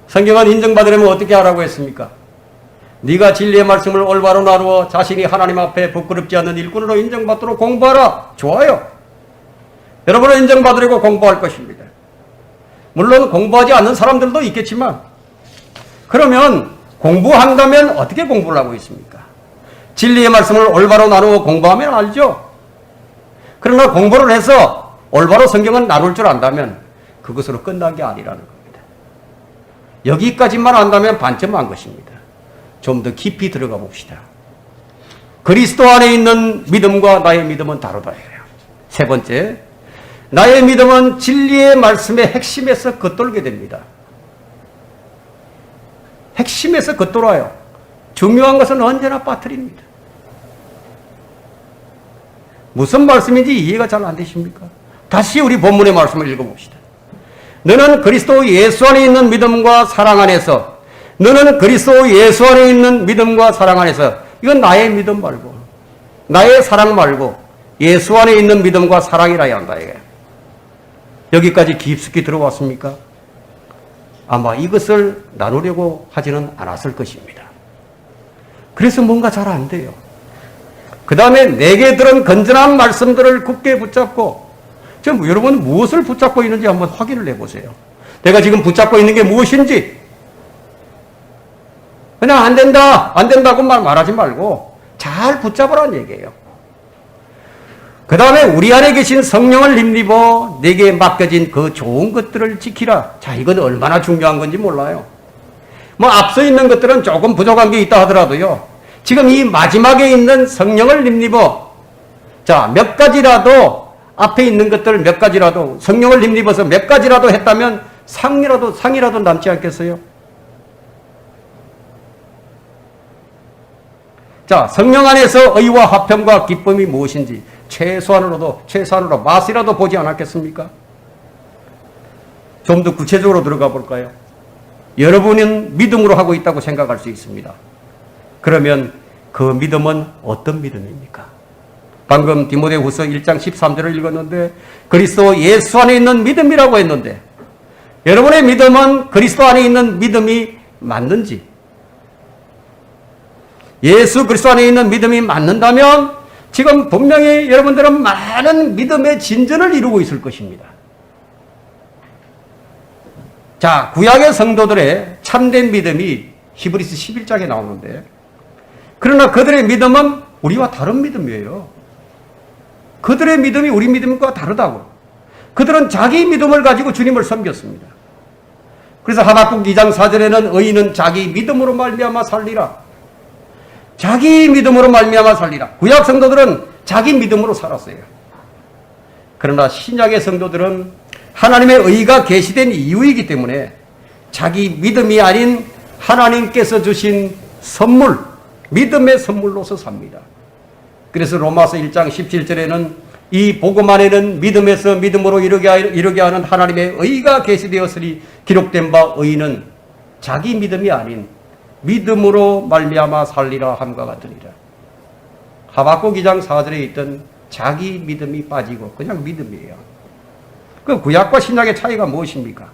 Speaker 1: 성경은 인정받으려면 어떻게 하라고 했습니까? 네가 진리의 말씀을 올바로 나누어 자신이 하나님 앞에 부끄럽지 않는 일꾼으로 인정받도록 공부하라. 좋아요. 여러분은 인정받으려고 공부할 것입니다. 물론 공부하지 않는 사람들도 있겠지만, 그러면 공부한다면 어떻게 공부를 하고 있습니까? 진리의 말씀을 올바로 나누어 공부하면 알죠. 그러나 공부를 해서 올바로 성경을 나눌 줄 안다면 그것으로 끝난 게 아니라는 겁니다. 여기까지만 안다면 반쯤한 것입니다. 좀 더 깊이 들어가 봅시다. 그리스도 안에 있는 믿음과 나의 믿음은 다르다 이거예요. 세 번째, 나의 믿음은 진리의 말씀의 핵심에서 겉돌게 됩니다. 핵심에서 겉돌아요. 중요한 것은 언제나 빠뜨립니다. 무슨 말씀인지 이해가 잘 안 되십니까? 다시 우리 본문의 말씀을 읽어봅시다. 너는 그리스도 예수 안에 있는 믿음과 사랑 안에서, 너는 그리스도 예수 안에 있는 믿음과 사랑 안에서, 이건 나의 믿음 말고, 나의 사랑 말고 예수 안에 있는 믿음과 사랑이라야 한다 이게. 여기까지 깊숙이 들어왔습니까? 아마 이것을 나누려고 하지는 않았을 것입니다. 그래서 뭔가 잘 안 돼요. 그 다음에 내게 들은 건전한 말씀들을 굳게 붙잡고, 지금 여러분 무엇을 붙잡고 있는지 한번 확인을 해보세요. 내가 지금 붙잡고 있는 게 무엇인지. 그냥 안 된다, 안 된다고 말하지 말고 잘 붙잡으라는 얘기예요. 그 다음에 우리 안에 계신 성령을 힘입어 내게 맡겨진 그 좋은 것들을 지키라. 자, 이건 얼마나 중요한 건지 몰라요. 뭐 앞서 있는 것들은 조금 부족한 게 있다 하더라도요, 지금 이 마지막에 있는 성령을 힘입어, 자, 몇 가지라도 앞에 있는 것들 몇 가지라도 성령을 힘입어서 몇 가지라도 했다면 상이라도 남지 않겠어요? 자, 성령 안에서 의와 화평과 기쁨이 무엇인지 최소한으로 맛이라도 보지 않았겠습니까? 좀 더 구체적으로 들어가 볼까요? 여러분은 믿음으로 하고 있다고 생각할 수 있습니다. 그러면 그 믿음은 어떤 믿음입니까? 방금 디모데후서 1장 13절을 읽었는데 그리스도 예수 안에 있는 믿음이라고 했는데, 여러분의 믿음은 그리스도 안에 있는 믿음이 맞는지, 예수 그리스도 안에 있는 믿음이 맞는다면 지금 분명히 여러분들은 많은 믿음의 진전을 이루고 있을 것입니다. 자, 구약의 성도들의 참된 믿음이 히브리서 11장에 나오는데, 그러나 그들의 믿음은 우리와 다른 믿음이에요. 그들의 믿음이 우리 믿음과 다르다고. 그들은 자기 믿음을 가지고 주님을 섬겼습니다. 그래서 하박국 2장 4절에는 의인은 자기 믿음으로 말미암아 살리라. 자기 믿음으로 말미암아 살리라. 구약 성도들은 자기 믿음으로 살았어요. 그러나 신약의 성도들은 하나님의 의가 계시된 이유이기 때문에 자기 믿음이 아닌 하나님께서 주신 선물, 믿음의 선물로서 삽니다. 그래서 로마서 1장 17절에는 이 복음 안에는 믿음에서 믿음으로 이르게 하는 하나님의 의가 계시되었으니 기록된 바 의인은 자기 믿음이 아닌 믿음으로 말미암아 살리라 함과 같으니라. 하박국 2장 4절에 있던 자기 믿음이 빠지고 그냥 믿음이에요. 그 구약과 신약의 차이가 무엇입니까?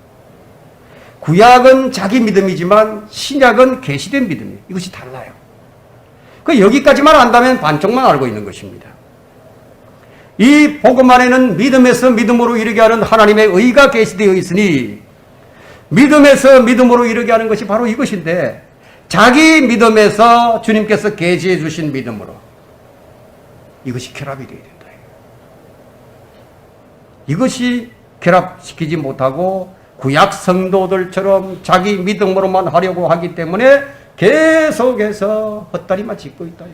Speaker 1: 구약은 자기 믿음이지만 신약은 계시된 믿음이에요. 이것이 달라요. 그 여기까지만 안다면 반쪽만 알고 있는 것입니다. 이 복음 안에는 믿음에서 믿음으로 이르게 하는 하나님의 의가 계시되어 있으니 믿음에서 믿음으로 이르게 하는 것이 바로 이것인데, 자기 믿음에서 주님께서 계시해 주신 믿음으로 이것이 결합이 되어야 된다. 이것이 결합시키지 못하고 구약 성도들처럼 자기 믿음으로만 하려고 하기 때문에 계속해서 헛다리만 짚고 있다.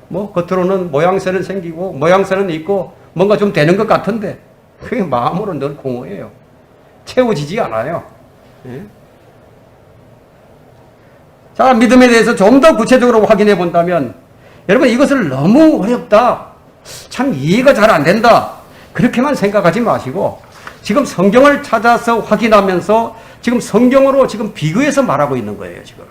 Speaker 1: 뭐 겉으로는 모양새는 생기고 모양새는 있고 뭔가 좀 되는 것 같은데 그게 마음으로 늘 공허해요. 채워지지 않아요. 예? 자, 믿음에 대해서 좀 더 구체적으로 확인해 본다면 여러분 이것을 너무 어렵다. 참 이해가 잘 안 된다. 그렇게만 생각하지 마시고 지금 성경을 찾아서 확인하면서 지금 성경으로 지금 비교해서 말하고 있는 거예요, 지금.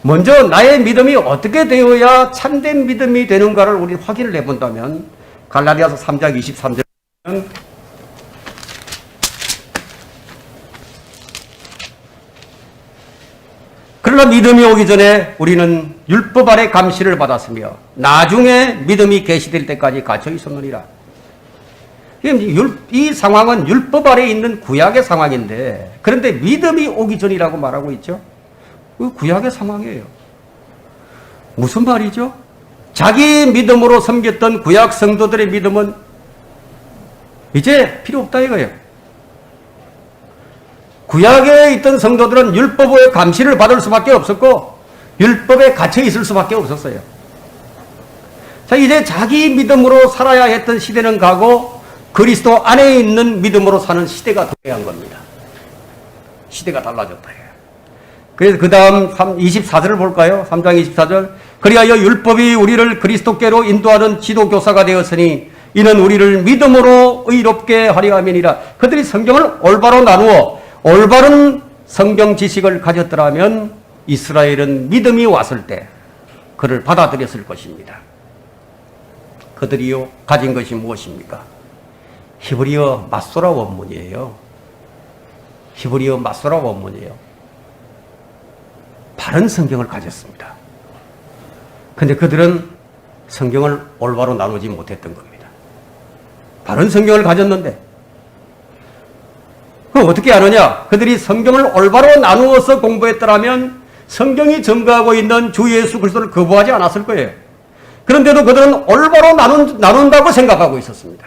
Speaker 1: 먼저 나의 믿음이 어떻게 되어야 참된 믿음이 되는가를 우리 확인을 해본다면 갈라디아서 3장 23절은 그러나 믿음이 오기 전에 우리는 율법 아래 감시를 받았으며 나중에 믿음이 계시될 때까지 갇혀 있었느니라. 이 상황은 율법 아래 있는 구약의 상황인데 그런데 믿음이 오기 전이라고 말하고 있죠. 그 구약의 상황이에요. 무슨 말이죠? 자기 믿음으로 섬겼던 구약 성도들의 믿음은 이제 필요 없다 이거예요. 구약에 있던 성도들은 율법의 감시를 받을 수밖에 없었고 율법에 갇혀 있을 수밖에 없었어요. 자, 이제 자기 믿음으로 살아야 했던 시대는 가고 그리스도 안에 있는 믿음으로 사는 시대가 도래한 겁니다. 시대가 달라졌다. 그래서 그 다음 24절을 볼까요? 3장 24절. 그리하여 율법이 우리를 그리스도께로 인도하는 지도교사가 되었으니 이는 우리를 믿음으로 의롭게 하려 함이니라. 그들이 성경을 올바로 나누어 올바른 성경 지식을 가졌더라면 이스라엘은 믿음이 왔을 때 그를 받아들였을 것입니다. 그들이요 가진 것이 무엇입니까? 히브리어 마소라 원문이에요. 히브리어 마소라 원문이에요. 바른 성경을 가졌습니다. 근데 그들은 성경을 올바로 나누지 못했던 겁니다. 바른 성경을 가졌는데 그럼 어떻게 하느냐? 그들이 성경을 올바로 나누어서 공부했더라면 성경이 증거하고 있는 주 예수 그리스도를 거부하지 않았을 거예요. 그런데도 그들은 올바로 나눈다고 생각하고 있었습니다.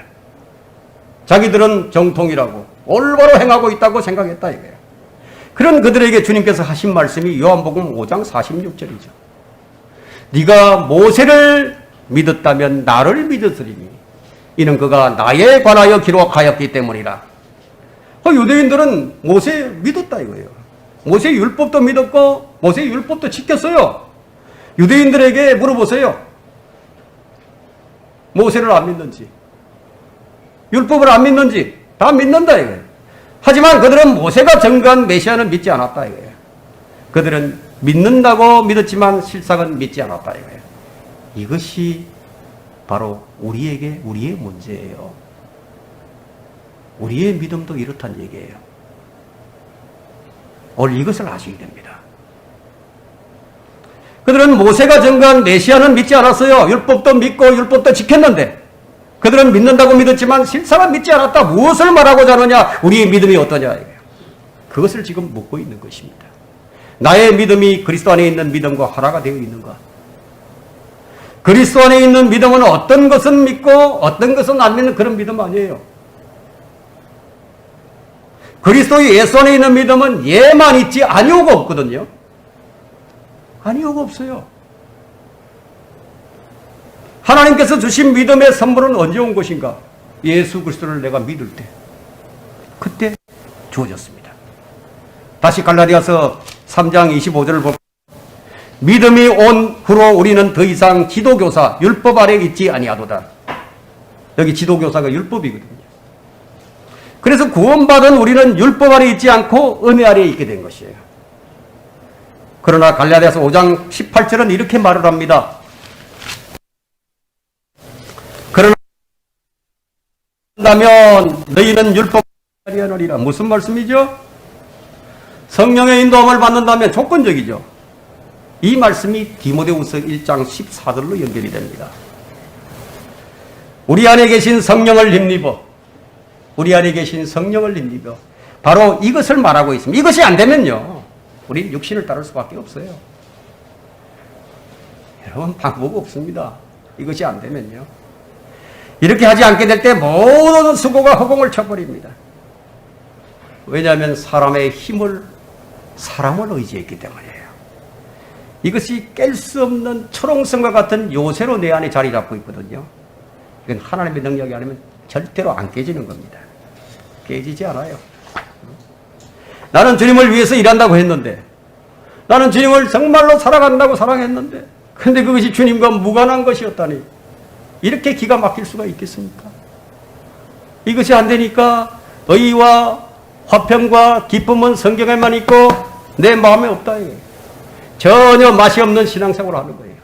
Speaker 1: 자기들은 정통이라고 올바로 행하고 있다고 생각했다 이거예요. 그런 그들에게 주님께서 하신 말씀이 요한복음 5장 46절이죠. 네가 모세를 믿었다면 나를 믿었으리니 이는 그가 나에 관하여 기록하였기 때문이라. 유대인들은 모세 믿었다 이거예요. 모세 율법도 믿었고 모세 율법도 지켰어요. 유대인들에게 물어보세요. 모세를 안 믿는지 율법을 안 믿는지 다 믿는다 이거예요. 하지만 그들은 모세가 증거한 메시아는 믿지 않았다 이거예요. 그들은 믿는다고 믿었지만 실상은 믿지 않았다 이거예요. 이것이 바로 우리의 문제예요. 우리의 믿음도 이렇단 얘기예요. 오늘 이것을 아셔야 됩니다. 그들은 모세가 증거한 메시아는 믿지 않았어요. 율법도 믿고 율법도 지켰는데 그들은 믿는다고 믿었지만 실상은 믿지 않았다. 무엇을 말하고자 하느냐? 우리의 믿음이 어떠냐? 그것을 지금 묻고 있는 것입니다. 나의 믿음이 그리스도 안에 있는 믿음과 하나가 되어 있는가? 그리스도 안에 있는 믿음은 어떤 것은 믿고 어떤 것은 안 믿는 그런 믿음 아니에요. 그리스도 예수 안에 있는 믿음은 예만 있지 아니오가 없거든요. 아니오가 없어요. 하나님께서 주신 믿음의 선물은 언제 온 것인가? 예수 그리스도를 내가 믿을 때 그때 주어졌습니다. 다시 갈라디아서 3장 25절을 볼까요? 믿음이 온 후로 우리는 더 이상 지도교사 율법 아래 있지 아니하도다. 여기 지도교사가 율법이거든요. 그래서 구원받은 우리는 율법 아래 있지 않고 은혜 아래 있게 된 것이에요. 그러나 갈라디아서 5장 18절은 이렇게 말을 합니다. 그러나 너희는 율법 아래 하느니라. 무슨 말씀이죠? 성령의 인도함을 받는다면 조건적이죠. 이 말씀이 디모데후서 1장 14절로 연결이 됩니다. 우리 안에 계신 성령을 힘입어 우리 안에 계신 성령을 힘입어 바로 이것을 말하고 있습니다. 이것이 안 되면요 우리는 육신을 따를 수밖에 없어요. 여러분 방법 없습니다. 이것이 안 되면요 이렇게 하지 않게 될 때 모든 수고가 허공을 쳐버립니다. 왜냐하면 사람의 힘을 사람을 의지했기 때문이에요. 이것이 깰 수 없는 초롱성과 같은 요새로 내 안에 자리 잡고 있거든요. 이건 하나님의 능력이 아니면 절대로 안 깨지는 겁니다. 깨지지 않아요. 나는 주님을 위해서 일한다고 했는데, 나는 주님을 정말로 사랑한다고 사랑했는데, 근데 그것이 주님과 무관한 것이었다니, 이렇게 기가 막힐 수가 있겠습니까? 이것이 안 되니까 의와 화평과 기쁨은 성경에만 있고 내 마음에 없다. 전혀 맛이 없는 신앙생활을 하는 거예요.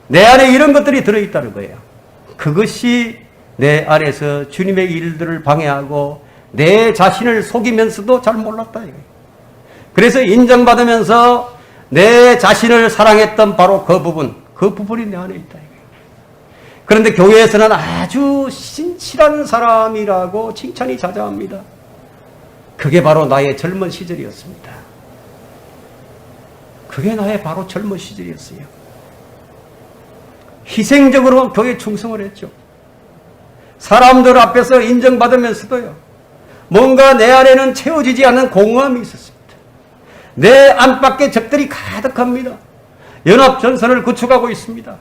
Speaker 1: 내 안에 이런 것들이 들어있다는 거예요. 그것이 내 안에서 주님의 일들을 방해하고 내 자신을 속이면서도 잘 몰랐다. 그래서 인정받으면서 내 자신을 사랑했던 바로 그 부분이 내 안에 있다. 그런데 교회에서는 아주 신실한 사람이라고 칭찬이 자자합니다. 그게 바로 나의 젊은 시절이었습니다. 그게 나의 바로 젊은 시절이었어요. 희생적으로 교회 충성을 했죠. 사람들 앞에서 인정받으면서도요, 뭔가 내 안에는 채워지지 않는 공허함이 있었습니다. 내 안팎에 적들이 가득합니다. 연합전선을 구축하고 있습니다.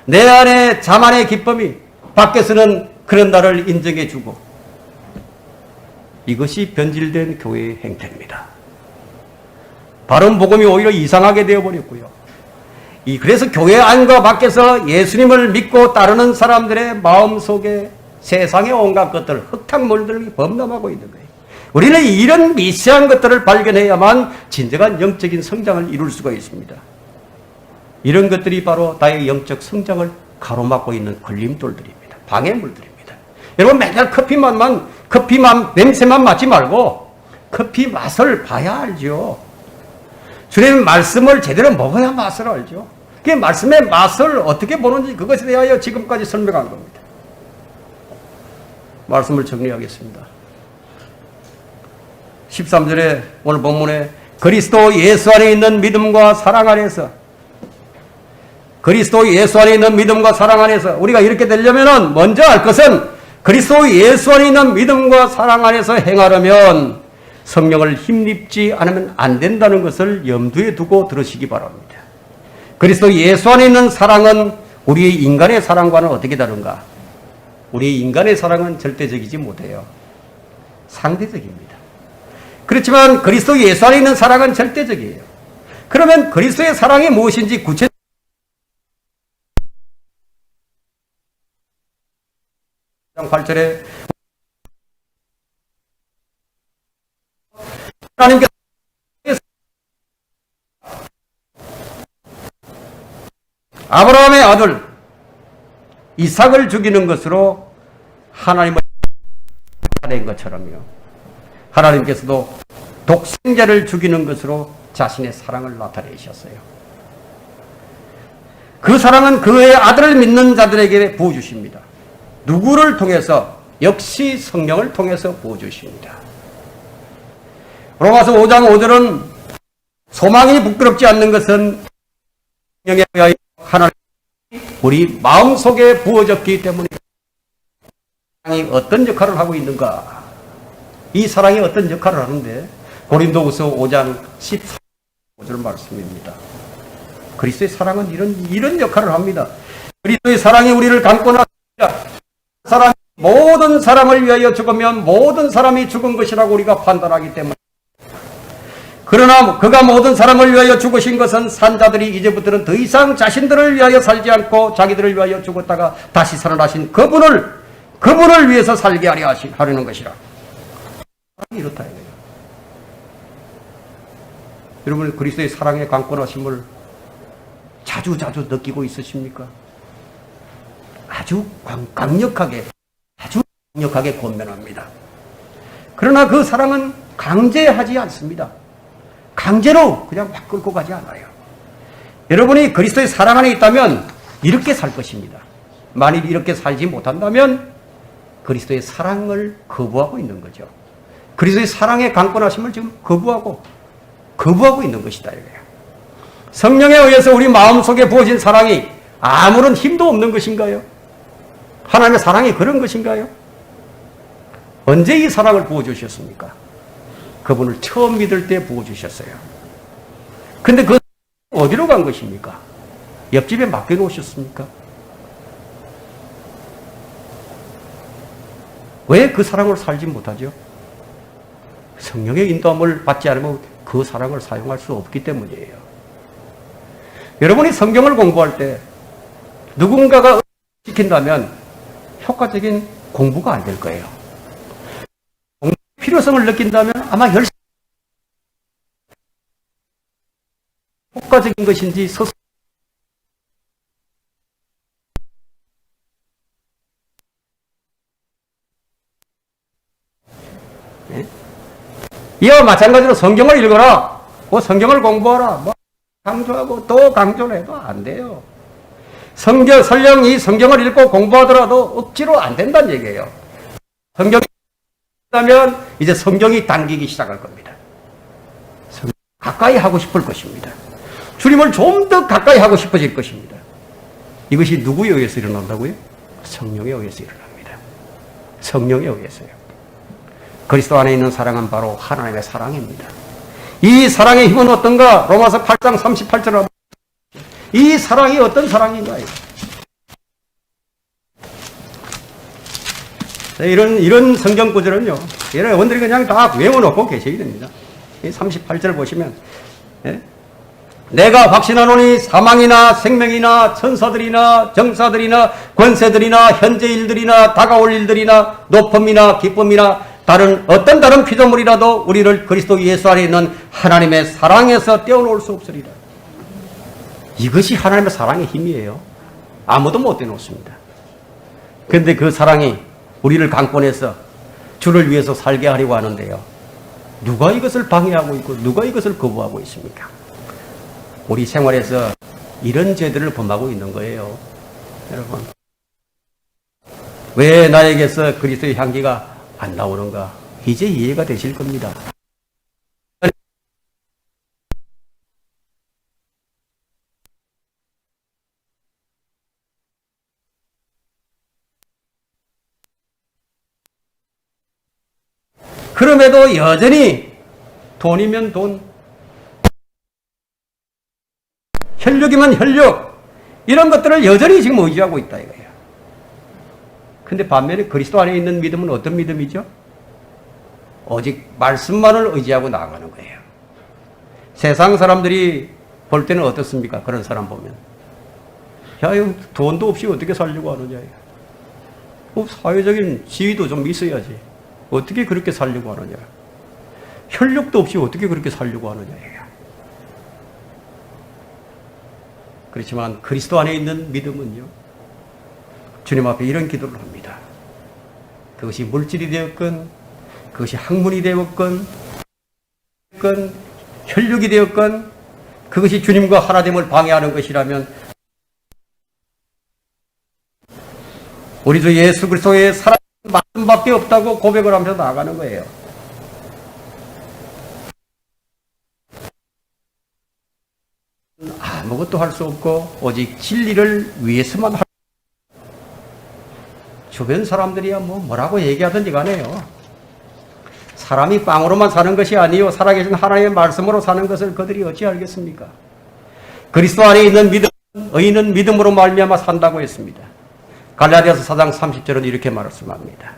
Speaker 1: 내 안에 자만의 기쁨이 밖에서는 그런 나를 인정해주고, 이것이 변질된 교회의 행태입니다. 바른 복음이 오히려 이상하게 되어버렸고요. 그래서 교회 안과 밖에서 예수님을 믿고 따르는 사람들의 마음속에 세상의 온갖 것들, 흙탕물들이 범람하고 있는 거예요. 우리는 이런 미세한 것들을 발견해야만 진정한 영적인 성장을 이룰 수가 있습니다. 이런 것들이 바로 나의 영적 성장을 가로막고 있는 걸림돌들입니다. 방해물들입니다. 여러분, 맨날 커피 냄새만 맡지 말고 커피 맛을 봐야 알죠. 주님의 말씀을 제대로 먹어야 맛을 알죠. 그 말씀의 맛을 어떻게 보는지 그것에 대하여 지금까지 설명한 겁니다. 말씀을 정리하겠습니다. 13절에 오늘 본문에 그리스도 예수 안에 있는 믿음과 사랑 안에서, 그리스도 예수 안에 있는 믿음과 사랑 안에서 우리가 이렇게 되려면 먼저 알 것은 그리스도 예수 안에 있는 믿음과 사랑 안에서 행하려면 성령을 힘입지 않으면 안 된다는 것을 염두에 두고 들으시기 바랍니다. 그리스도 예수 안에 있는 사랑은 우리의 인간의 사랑과는 어떻게 다른가? 우리 인간의 사랑은 절대적이지 못해요. 상대적입니다. 그렇지만 그리스도 예수 안에 있는 사랑은 절대적이에요. 그러면 그리스도의 사랑이 무엇인지 구체적으로 8절에 하나님께서 아브라함의 아들 이삭을 죽이는 것으로 하나님을 낸 것처럼요, 하나님께서도 독생자를 죽이는 것으로 자신의 사랑을 나타내셨어요. 그 사랑은 그의 아들을 믿는 자들에게 부어주십니다. 누구를 통해서? 역시 성령을 통해서 부어주십니다. 로마서 5장 5절은 소망이 부끄럽지 않는 것은 성령에 의하여 하나님 우리 마음속에 부어졌기 때문입니다. 사랑이 어떤 역할을 하고 있는가? 이 사랑이 어떤 역할을 하는데 고린도후서 5장 14절 말씀입니다. 그리스도의 사랑은 이런 역할을 합니다. 그리스도의 사랑이 우리를 강권하십니다. 사람이 모든 사람을 위하여 죽으면 모든 사람이 죽은 것이라고 우리가 판단하기 때문에, 그러나 그가 모든 사람을 위하여 죽으신 것은 산자들이 이제부터는 더 이상 자신들을 위하여 살지 않고 자기들을 위하여 죽었다가 다시 살아나신 그분을 위해서 살게 하려는 것이라. 이렇다 이거예요. 여러분, 그리스도의 사랑의 강권하심을 자주 느끼고 있으십니까? 아주 강력하게 권면합니다. 그러나 그 사랑은 강제하지 않습니다. 강제로 그냥 막 끌고 가지 않아요. 여러분이 그리스도의 사랑 안에 있다면 이렇게 살 것입니다. 만일 이렇게 살지 못한다면 그리스도의 사랑을 거부하고 있는 거죠. 그리스도의 사랑의 강권하심을 지금 거부하고 있는 것이다 이거예요. 성령에 의해서 우리 마음속에 부어진 사랑이 아무런 힘도 없는 것인가요? 하나님의 사랑이 그런 것인가요? 언제 이 사랑을 부어주셨습니까? 그분을 처음 믿을 때 부어주셨어요. 근데 그 어디로 간 것입니까? 옆집에 맡겨놓으셨습니까? 왜 그 사랑을 살지 못하죠? 성령의 인도함을 받지 않으면 그 사랑을 사용할 수 없기 때문이에요. 여러분이 성경을 공부할 때 누군가가 시킨다면 효과적인 공부가 안 될 거예요. 공부의 필요성을 느낀다면 아마 열심히 효과적인 것인지 스스로 이와 마찬가지로 성경을 읽어라, 뭐 성경을 공부하라, 뭐 강조하고 또 강조를 해도 안 돼요. 설령 이 성경을 읽고 공부하더라도 억지로 안 된다는 얘기예요. 성경이 있다면 이제 성경이 당기기 시작할 겁니다. 가까이 하고 싶을 것입니다. 주님을 좀 더 가까이 하고 싶어질 것입니다. 이것이 누구에 의해서 일어난다고요? 성령에 의해서 일어납니다. 성령에 의해서요. 그리스도 안에 있는 사랑은 바로 하나님의 사랑입니다. 이 사랑의 힘은 어떤가? 로마서 8장 38절. 이 사랑이 어떤 사랑인가요? 이런 성경 구절은요, 여러분들이 그냥 다 외워놓고 계셔야 됩니다. 38절 보시면, 내가 확신하노니 사망이나 생명이나 천사들이나 정사들이나 권세들이나 현재 일들이나 다가올 일들이나 높음이나 기쁨이나 어떤 다른 피조물이라도 우리를 그리스도 예수 안에 있는 하나님의 사랑에서 떼어놓을 수 없으리라. 이것이 하나님의 사랑의 힘이에요. 아무도 못 떼어놓습니다. 그런데 그 사랑이 우리를 강권해서 주를 위해서 살게 하려고 하는데요, 누가 이것을 방해하고 있고 누가 이것을 거부하고 있습니까? 우리 생활에서 이런 죄들을 범하고 있는 거예요. 여러분, 왜 나에게서 그리스도의 향기가 안 나오는가? 이제 이해가 되실 겁니다. 그럼에도 여전히 돈이면 돈, 혈육이면 혈육, 이런 것들을 여전히 지금 의지하고 있다 이거예요. 근데 반면에 그리스도 안에 있는 믿음은 어떤 믿음이죠? 오직 말씀만을 의지하고 나아가는 거예요. 세상 사람들이 볼 때는 어떻습니까? 그런 사람 보면, 야, 이거 돈도 없이 어떻게 살려고 하느냐, 뭐 사회적인 지위도 좀 있어야지 어떻게 그렇게 살려고 하느냐, 혈육도 없이 어떻게 그렇게 살려고 하느냐. 그렇지만 그리스도 안에 있는 믿음은요, 주님 앞에 이런 기도를 합니다. 그것이 물질이 되었건, 그것이 학문이 되었건, 혈육이 되었건, 그것이 주님과 하나됨을 방해하는 것이라면 우리 주 예수 그리스도의 사랑 말씀밖에 없다고 고백을 하면서 나아가는 거예요. 아무것도 할 수 없고 오직 진리를 위해서만 주변 사람들이야 뭐라고 얘기하든지 간에요, 사람이 빵으로만 사는 것이 아니요 살아계신 하나님의 말씀으로 사는 것을 그들이 어찌 알겠습니까? 그리스도 안에 있는 믿음, 의인은 믿음으로 말미암아 산다고 했습니다. 갈라디아서 4장 30절은 이렇게 말씀합니다.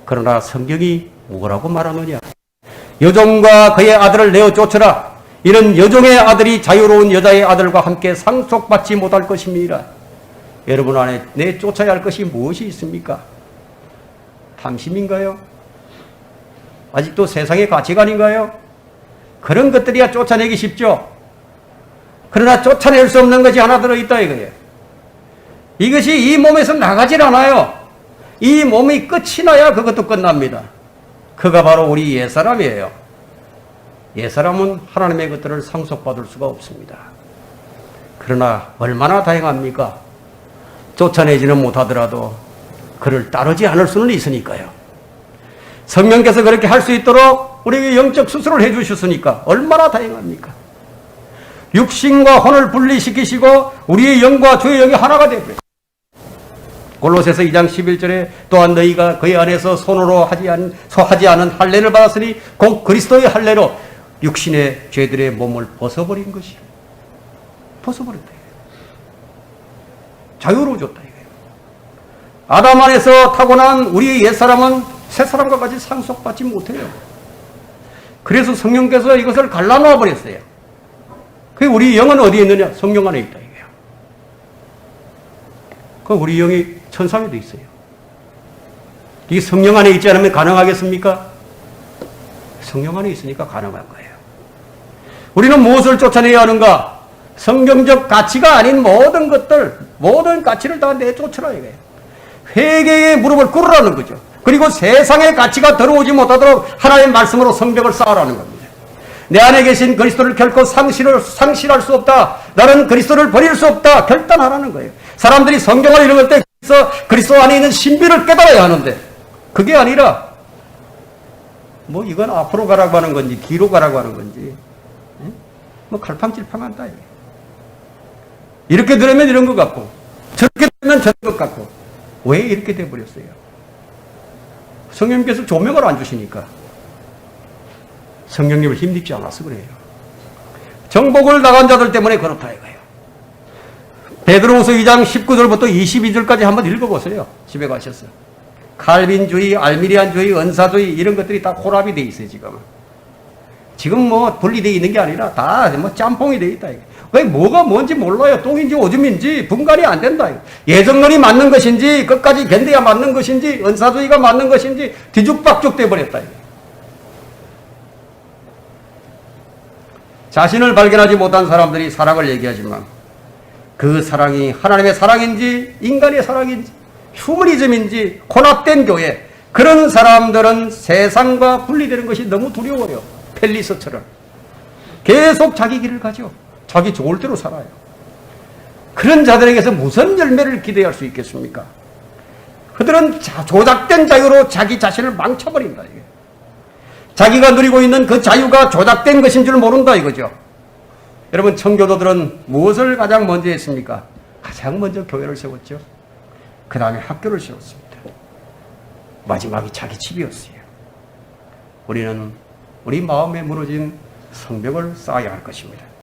Speaker 1: 그러나 성경이 뭐라고 말하느냐? 여종과 그의 아들을 내어 쫓으라. 이는 여종의 아들이 자유로운 여자의 아들과 함께 상속받지 못할 것입니다. 여러분 안에 내 쫓아야 할 것이 무엇이 있습니까? 탐심인가요? 아직도 세상의 가치관인가요? 그런 것들이야 쫓아내기 쉽죠. 그러나 쫓아낼 수 없는 것이 하나 들어있다 이거예요. 이것이 이 몸에서 나가질 않아요. 이 몸이 끝이 나야 그것도 끝납니다. 그가 바로 우리 옛사람이에요. 옛사람은 하나님의 것들을 상속받을 수가 없습니다. 그러나 얼마나 다행합니까? 쫓아내지는 못하더라도 그를 따르지 않을 수는 있으니까요. 성령께서 그렇게 할 수 있도록 우리에게 영적 수술을 해주셨으니까 얼마나 다행합니까? 육신과 혼을 분리시키시고 우리의 영과 주의 영이 하나가 되어버렸습니다. 골로새서 2장 11절에 또한 너희가 그의 안에서 손으로 하지 않은 할례를 받았으니 곧 그리스도의 할례로 육신의 죄들의 몸을 벗어버린 것이요. 벗어버렸다. 자유로워졌다. 아담 안에서 타고난 우리 옛사람은 새사람과 같이 상속받지 못해요. 그래서 성령께서 이것을 갈라놓아 버렸어요. 그 우리 영은 어디에 있느냐? 성령 안에 있다. 이거예요. 그 우리 영이 천상에 돼 있어요. 이 성령 안에 있지 않으면 가능하겠습니까? 성령 안에 있으니까 가능한 거예요. 우리는 무엇을 쫓아내야 하는가? 성경적 가치가 아닌 모든 것들, 모든 가치를 다 내쫓으라 이거예요. 회개의 무릎을 꿇으라는 거죠. 그리고 세상의 가치가 들어오지 못하도록 하나의 말씀으로 성벽을 쌓으라는 겁니다. 내 안에 계신 그리스도를 결코 상실할 수 없다. 나는 그리스도를 버릴 수 없다. 결단하라는 거예요. 사람들이 성경을 읽을 때 그리스도 안에 있는 신비를 깨달아야 하는데 그게 아니라 뭐 이건 앞으로 가라고 하는 건지 뒤로 가라고 하는 건지 뭐 갈팡질팡한다. 이렇게 들으면 이런 것 같고 저렇게 들으면 저런 것 같고 왜 이렇게 돼버렸어요? 성령님께서 조명을 안 주시니까 성령님을 힘입지 않아서 그래요. 정복을 나간 자들 때문에 그렇다 이거예요. 베드로후서 2장 19절부터 22절까지 한번 읽어보세요. 집에 가셔서. 칼빈주의, 알미리안주의, 은사주의 이런 것들이 다 혼합이 돼 있어요. 지금 뭐 분리되어 있는 게 아니라 다 뭐 짬뽕이 돼 있다. 왜 뭐가 뭔지 몰라요. 똥인지 오줌인지 분간이 안 된다. 예정론이 맞는 것인지 끝까지 견뎌야 맞는 것인지 은사주의가 맞는 것인지 뒤죽박죽 돼버렸다. 자신을 발견하지 못한 사람들이 사랑을 얘기하지만 그 사랑이 하나님의 사랑인지 인간의 사랑인지 휴머니즘인지 혼합된 교회, 그런 사람들은 세상과 분리되는 것이 너무 두려워요. 펠리스처럼 계속 자기 길을 가죠. 자기 좋을 대로 살아요. 그런 자들에게서 무슨 열매를 기대할 수 있겠습니까? 그들은 조작된 자유로 자기 자신을 망쳐버린다. 이게. 자기가 누리고 있는 그 자유가 조작된 것인 줄 모른다 이거죠. 여러분, 청교도들은 무엇을 가장 먼저 했습니까? 가장 먼저 교회를 세웠죠. 그 다음에 학교를 세웠습니다. 마지막이 자기 집이었어요. 우리는 우리 마음에 무너진 성벽을 쌓아야 할 것입니다.